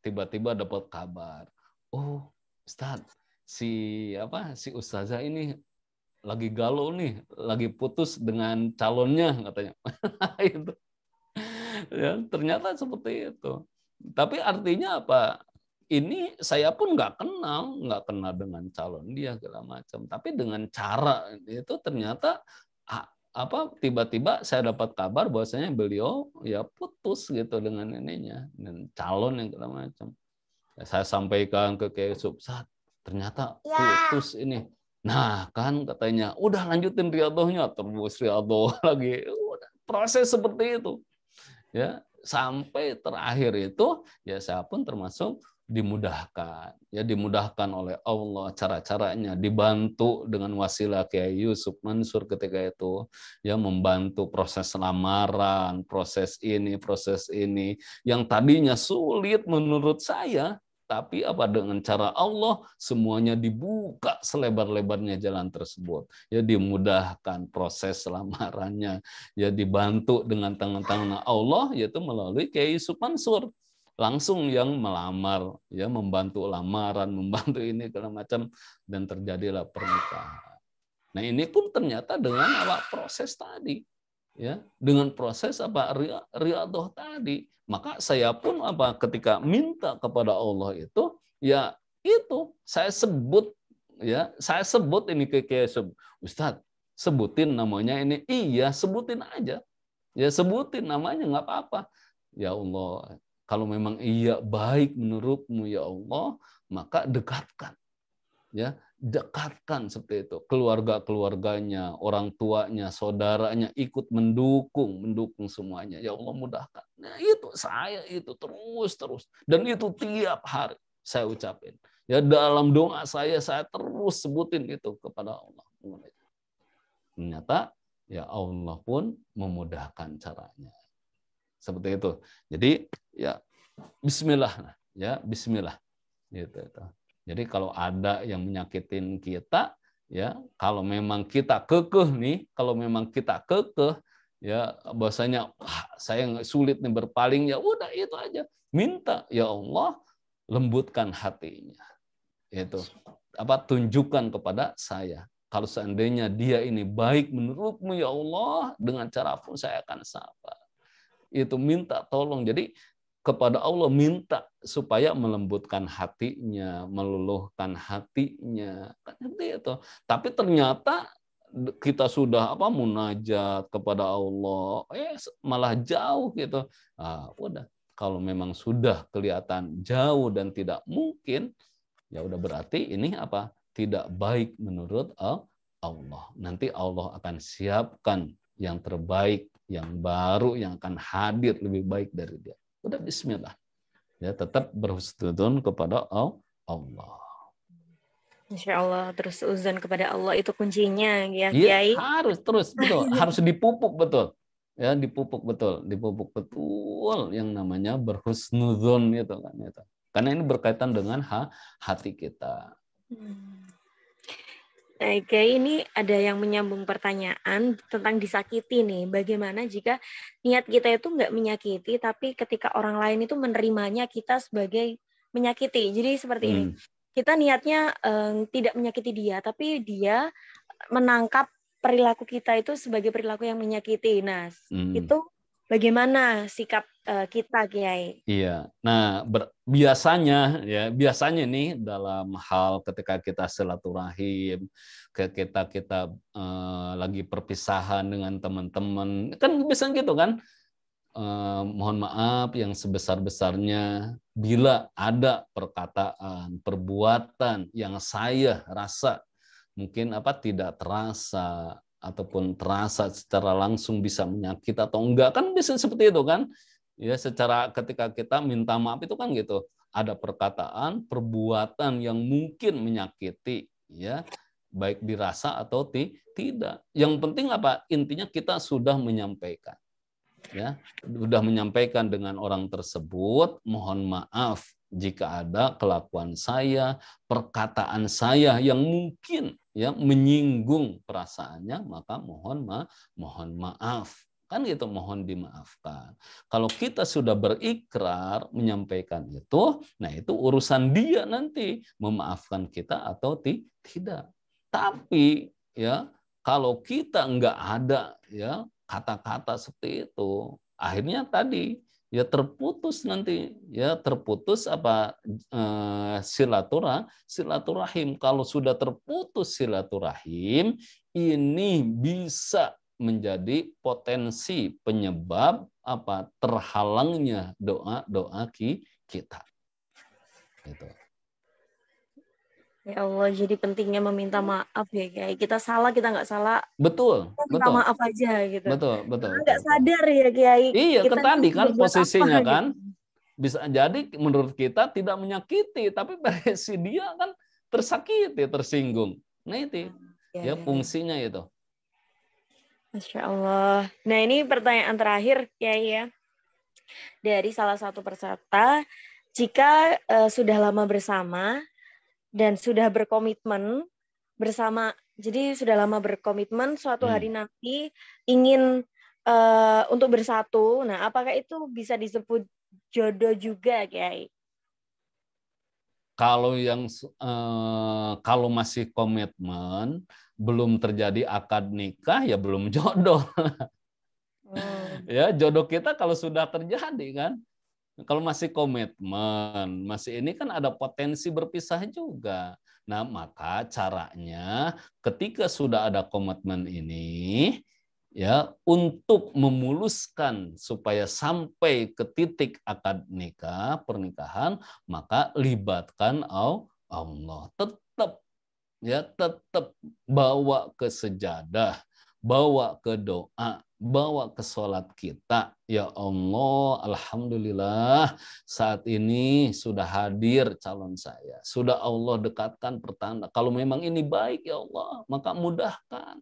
tiba-tiba dapat kabar. Oh, Ustaz, si ustazah ini lagi galau nih, lagi putus dengan calonnya katanya. Itu. Ya, ternyata seperti itu. Tapi artinya apa? Ini saya pun nggak kenal dengan calon dia segala macam. Tapi dengan cara itu ternyata tiba-tiba saya dapat kabar bahwasanya beliau ya putus gitu dengan ininya, dengan calon yang segala macam. Ya, saya sampaikan ke Kiai Yusuf, ternyata putus ini. Nah kan katanya, udah lanjutin riyadhahnya, terus riyadhah lagi. Udah, proses seperti itu. Ya sampai terakhir itu ya saya pun termasuk dimudahkan oleh Allah, cara-caranya dibantu dengan wasilah Kiai Yusuf Mansur ketika itu ya, membantu proses lamaran, proses ini yang tadinya sulit menurut saya, tapi dengan cara Allah semuanya dibuka selebar-lebarnya jalan tersebut. Ya dimudahkan proses lamarannya, ya dibantu dengan tangan-tangan Allah, yaitu melalui Kiai Yusuf Mansur. Langsung yang melamar, ya membantu lamaran, membantu ini segala macam, dan terjadilah pernikahan. Nah ini pun ternyata dengan proses tadi, ya dengan proses riyadhah tadi. Maka saya pun ketika minta kepada Allah itu, ya itu saya sebut ini ke Kiai Yusuf, Ustadz sebutin namanya ini, iya sebutin aja. Ya sebutin namanya, nggak apa-apa. Ya Allah, kalau memang iya baik menurutmu ya Allah, maka dekatkan. Ya, dekatkan seperti itu. Keluarga-keluarganya, orang tuanya, saudaranya ikut mendukung semuanya. Ya Allah mudahkan. Nah, itu saya itu terus. Dan itu tiap hari saya ucapin. Ya dalam doa saya terus sebutin itu kepada Allah. Ternyata ya Allah pun memudahkan caranya. Seperti itu. Jadi ya bismillah ya, bismillah gitu itu. Jadi kalau ada yang menyakitin kita ya, kalau memang kita kekeh nih, ya bahwasanya saya sulit nih berpaling, ya udah itu aja. Minta ya Allah lembutkan hatinya. Itu tunjukkan kepada saya. Kalau seandainya dia ini baik menurutmu ya Allah, dengan cara pun saya akan sabar. Itu minta tolong. Jadi kepada Allah minta supaya melembutkan hatinya, meluluhkan hatinya. Kan itu. Tapi ternyata kita sudah munajat kepada Allah, malah jauh gitu. Udah, kalau memang sudah kelihatan jauh dan tidak mungkin, ya udah berarti ini tidak baik menurut Allah. Nanti Allah akan siapkan yang terbaik, yang baru, yang akan hadir lebih baik dari dia. Udah bismillah. Ya, tetap berhusnudzon kepada Allah. Insya Allah, terus uzon kepada Allah itu kuncinya ya Iya, Kiai. harus terus betul, harus dipupuk betul. Ya, dipupuk betul yang namanya berhusnudzon itu kan itu. Karena ini berkaitan dengan hati kita. Oke, ini ada yang menyambung pertanyaan tentang disakiti nih. Bagaimana jika niat kita itu nggak menyakiti, tapi ketika orang lain itu menerimanya kita sebagai menyakiti. Jadi seperti ini, kita niatnya tidak menyakiti dia, tapi dia menangkap perilaku kita itu sebagai perilaku yang menyakiti. Nah, itu bagaimana sikap kita, Kiai? Iya. Nah, biasanya nih dalam hal ketika kita silaturahim, kita lagi perpisahan dengan teman-teman, kan biasanya gitu kan. Mohon maaf yang sebesar-besarnya bila ada perkataan, perbuatan yang saya rasa mungkin tidak terasa ataupun terasa secara langsung bisa menyakiti atau enggak, kan bisa seperti itu kan. Ya, secara ketika kita minta maaf itu kan gitu, ada perkataan, perbuatan yang mungkin menyakiti, ya, baik dirasa atau tidak. Yang penting intinya kita sudah menyampaikan, ya, sudah menyampaikan dengan orang tersebut, mohon maaf jika ada kelakuan saya, perkataan saya yang mungkin ya menyinggung perasaannya, maka mohon maaf. Kan gitu, mohon dimaafkan. Kalau kita sudah berikrar menyampaikan itu, nah itu urusan dia nanti memaafkan kita atau tidak. Tapi ya kalau kita nggak ada ya kata-kata seperti itu, akhirnya tadi ya terputus nanti, ya terputus silaturahim. Kalau sudah terputus silaturahim, ini bisa menjadi potensi penyebab terhalangnya doa kita. Gitu. Ya Allah, jadi pentingnya meminta maaf ya, Kiai. Kita salah, kita nggak salah. Betul. Kita minta maaf aja gitu. Betul. Nggak sadar ya, Kiai. Iya, kita tadi kan posisinya apa, kan. Gitu. Bisa jadi menurut kita tidak menyakiti, tapi versi dia kan tersakiti, tersinggung. Nah itu, ya fungsinya itu. Masya Allah. Nah ini pertanyaan terakhir ya, dari salah satu peserta. Jika sudah lama bersama dan sudah berkomitmen bersama, jadi sudah lama berkomitmen, suatu hari nanti ingin untuk bersatu, nah apakah itu bisa disebut jodoh juga, Kiai? Kalau masih komitmen, belum terjadi akad nikah, ya belum jodoh. Ya, jodoh kita kalau sudah terjadi kan. Kalau masih komitmen, masih ini kan ada potensi berpisah juga. Nah, maka caranya ketika sudah ada komitmen ini, ya untuk memuluskan supaya sampai ke titik akad nikah, pernikahan, maka libatkan Allah. Tetap bawa ke sejadah, bawa ke doa, bawa ke sholat kita. Ya Allah, alhamdulillah saat ini sudah hadir calon saya. Sudah Allah dekatkan pertanda. Kalau memang ini baik ya Allah, maka mudahkan.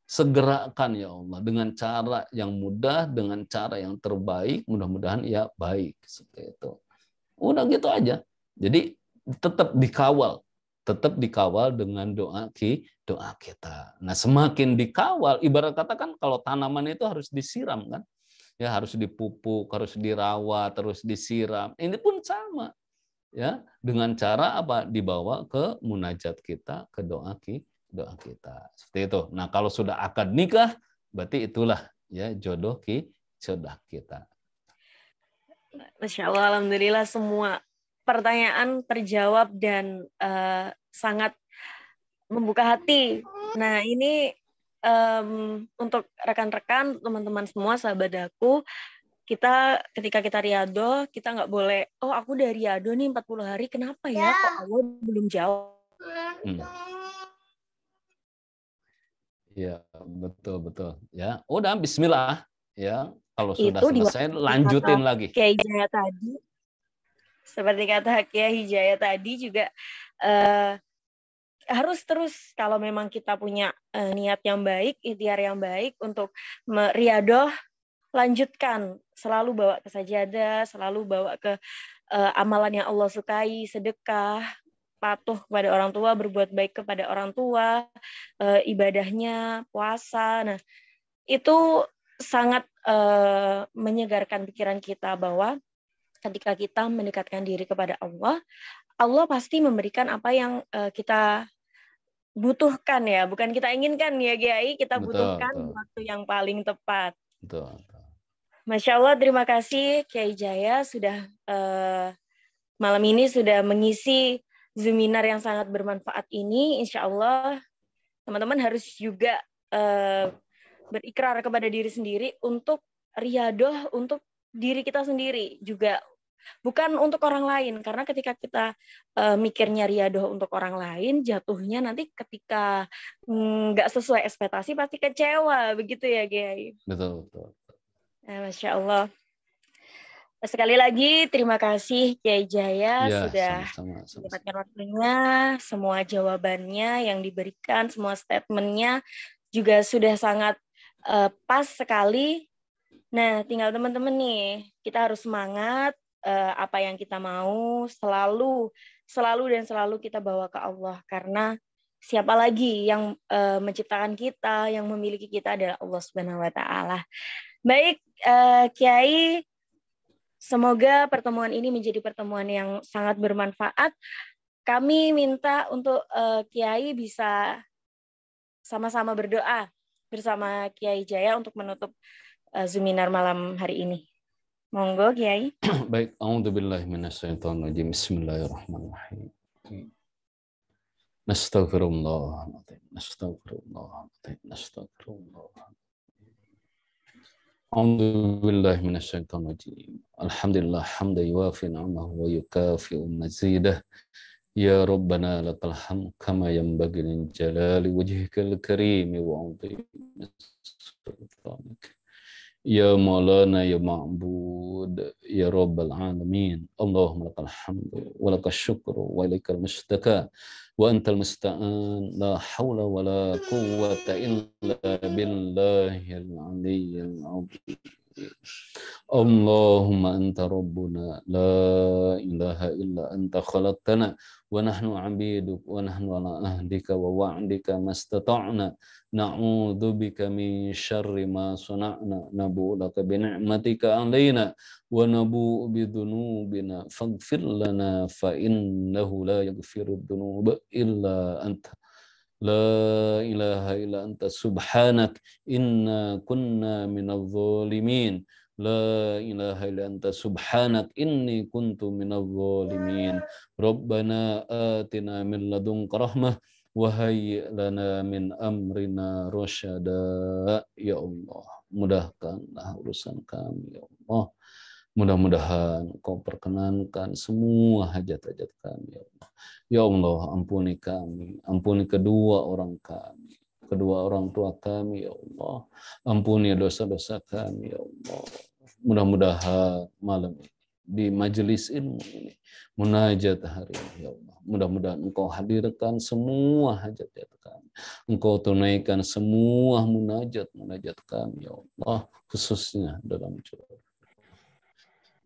Segerakan ya Allah dengan cara yang mudah, dengan cara yang terbaik, mudah-mudahan ya baik seperti itu. Udah gitu aja. Jadi tetap dikawal dengan doa kita. Nah, semakin dikawal, ibarat kata kan kalau tanaman itu harus disiram kan, ya harus dipupuk, harus dirawat, terus disiram. Ini pun sama, ya dengan cara apa? Dibawa ke munajat kita, ke doa kita. Seperti itu. Nah, kalau sudah akad nikah, berarti itulah ya jodoh kita. Masya Allah, alhamdulillah semua pertanyaan terjawab dan sangat membuka hati. Nah, ini untuk rekan-rekan, teman-teman semua, sahabat aku, ketika kita riyadhah, kita nggak boleh, oh aku udah riyadhah nih 40 hari, kenapa ya kok Allah belum jawab? Ya, betul. Ya, udah bismillah ya. Kalau sudah Itu selesai lanjutin lagi. Kiai Hijayah tadi, seperti kata Kiai Hijayah tadi juga harus terus kalau memang kita punya niat yang baik, ikhtiar yang baik untuk riyadhah, lanjutkan, selalu bawa ke sajadah, selalu bawa ke amalan yang Allah sukai, sedekah, patuh kepada orang tua, berbuat baik kepada orang tua, ibadahnya, puasa. Nah, itu sangat menyegarkan pikiran kita bahwa ketika kita mendekatkan diri kepada Allah, Allah pasti memberikan apa yang kita butuhkan ya, bukan kita inginkan ya Kiai, kita butuhkan di waktu yang paling tepat. Betul. Masya Allah, terima kasih Kiai Jaya sudah malam ini sudah mengisi Zoominar yang sangat bermanfaat ini. Insya Allah teman-teman harus juga berikrar kepada diri sendiri untuk riyadhah untuk diri kita sendiri juga, bukan untuk orang lain. Karena ketika kita mikirnya riyadhah untuk orang lain, jatuhnya nanti ketika nggak sesuai ekspektasi pasti kecewa, begitu ya Kiai? Betul. Masya Allah. Sekali lagi terima kasih Kiai Jaya sudah mendapatkan waktunya, semua jawabannya yang diberikan, semua statementnya juga sudah sangat pas sekali. Nah, tinggal teman-teman nih, kita harus semangat, apa yang kita mau selalu kita bawa ke Allah, karena siapa lagi yang menciptakan kita, yang memiliki kita adalah Allah Subhanahu wa taala. Baik, Kiai, semoga pertemuan ini menjadi pertemuan yang sangat bermanfaat. Kami minta untuk Kiai bisa sama-sama berdoa bersama Kiai Jaya untuk menutup Zoominar malam hari ini. Monggo Kiai. Baik, a'udzubillahi minasyaitonirrajim. Bismillahirrahmanirrahim. Nastaghfirullah. A'udzubillahi minasyaitonirrajim. Alhamdulillah hamdan yuwafi ni'amahu wa yukafi'u mazidah. Ya Rabbana lakal hamd kama yanbaghi li jalali wajhikal karim wa 'azimi sultanik. Ya Maulana ya Ma'bud ya Rabbal alamin. Allahumma lakal hamdu wa lakal syukru wa ilaikal mustaka wa antal musta'an. La haula wa la quwwata illa billahil aliyyil azim. Allahumma anta rabbuna la ilaha illa anta khalaqtana wa nahnu 'abiduk wa nahnu ala ahdika wa wa'dika mastata'na na'udzu bika min syarri ma sana'na nabu'u laka bi ni'matika 'alaina wa nabu'u bi dzunubina faghfir lana fa innahu la yaghfiru dzunuba illa anta. La ilaha illa anta subhanak inna kunna minadh dhalimin. La ilaha illa anta subhanak inni kuntu minadh dhalimin. Rabbana atina min ladunka rahmah wa hayyi' lana min amrina rasyada. Ya Allah, mudahkanlah urusan kami ya Allah. Mudah-mudahan Kau perkenankan semua hajat-hajat kami ya Allah. Ya Allah, ampuni kami, ampuni kedua orang kami, kedua orang tua kami ya Allah. Ampuni dosa-dosa kami ya Allah. Mudah-mudahan malam ini di majelis ilmu ini, munajat hari ini ya Allah, mudah-mudahan Engkau hadirkan semua hajat-hajat kami, Engkau tunaikan semua munajat-munajat kami ya Allah, khususnya dalam jodoh.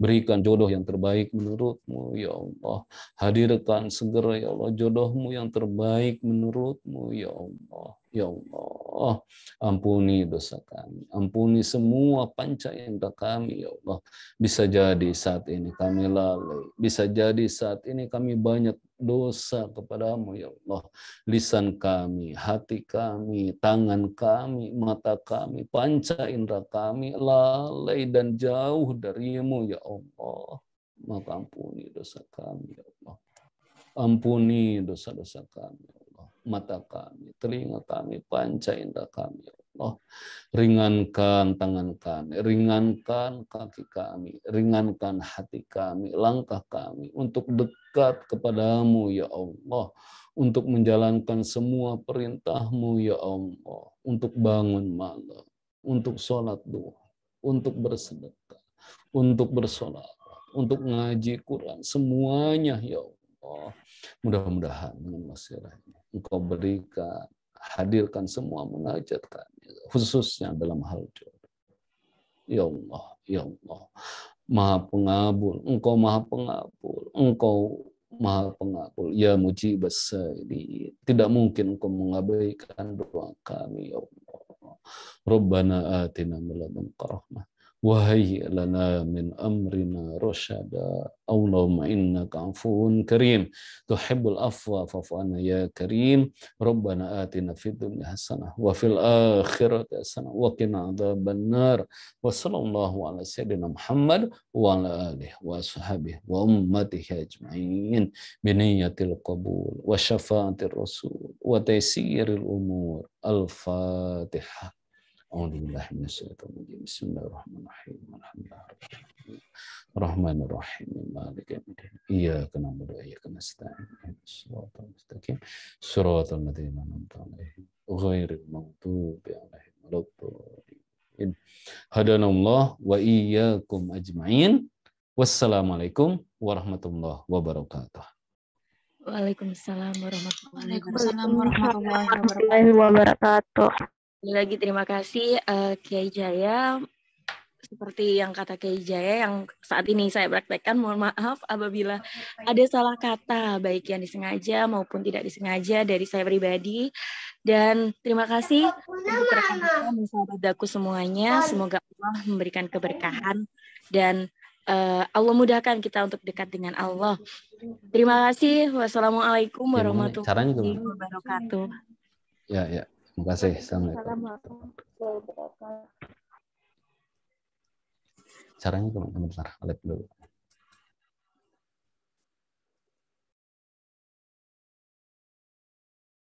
Berikan jodoh yang terbaik menurut-Mu ya Allah. Hadirkan segera ya Allah jodoh-Mu yang terbaik menurut-Mu ya Allah. Ya Allah, ampuni dosa kami, ampuni semua panca indera kami ya Allah. Bisa jadi saat ini kami lalai, bisa jadi saat ini kami banyak dosa kepadamu ya Allah. Lisan kami, hati kami, tangan kami, mata kami, panca indera kami lalai dan jauh darimu ya Allah. Maka ampuni dosa kami ya Allah. Ampuni dosa-dosa kami ya Allah. Mata kami, telinga kami, panca indera kami ya Allah. Ringankan tangan kami, ringankan kaki kami, ringankan hati kami, langkah kami untuk dekat kepadamu ya Allah, untuk menjalankan semua perintah-Mu ya Allah, untuk bangun malam, untuk sholat duha, untuk bersedekah, untuk bersolat, untuk ngaji Quran, semuanya ya Allah. Mudah-mudahan dengan wasirahnya Engkau berikan, hadirkan semua munajat kami, khususnya dalam hal jodoh. Ya Allah, ya Allah, Maha Pengabul, Engkau Maha Pengabul, Engkau Maha Pengabul, ya Mujibas Saili. Tidak mungkin Engkau mengabaikan doa kami, ya Allah. Rabbana atina min ladunka rahmah wa hayyi' lana min amrina rasyada. Allahumma innaka 'afuwun karim tuhibbul afwa fa'fu 'anna ya karim. Rabbana atina fid dunya hasanah wa fil akhirati hasanah wa qina adzabannar. Wa sallallahu ala sayyidina Muhammad wa ala alihi wa sahbihi wa ummatihi ajma'in bi niyyatil qabul wa syafaatir rasul wa taysiril umur. Al-Fatihah. A'udzubillahi minasyaitonir rajim. Bismillahirrahmanirrahim. Alhamdulillahirabbil Rahmanirrahim. Maliki yaumiddin. Iyyaka na'budu wa iyyaka nasta'in. Ihdinas siratal mustaqim. Shiratal ladzina an'amta 'alaihim ghairil maghdubi 'alaihim waladdallin. Hadanallahu wa iyyakum ajma'in. Wassalamualaikum warahmatullahi wabarakatuh. Waalaikumsalam warahmatullahi Waalaikumsalam warahmatullahi wabarakatuh. Lagi terima kasih Kiai Jaya. Seperti yang kata Kiai Jaya yang saat ini saya praktekkan, mohon maaf apabila ada salah kata baik yang disengaja maupun tidak disengaja dari saya pribadi. Dan terima kasih untuk rekan-rekan dan sahabatku semuanya. Semoga Allah memberikan keberkahan dan Allah mudahkan kita untuk dekat dengan Allah. Terima kasih. Wassalamualaikum warahmatullahi wabarakatuh. Ya. Terima kasih. Assalamualaikum. Caranya gimana? Bentar, lihat dulu.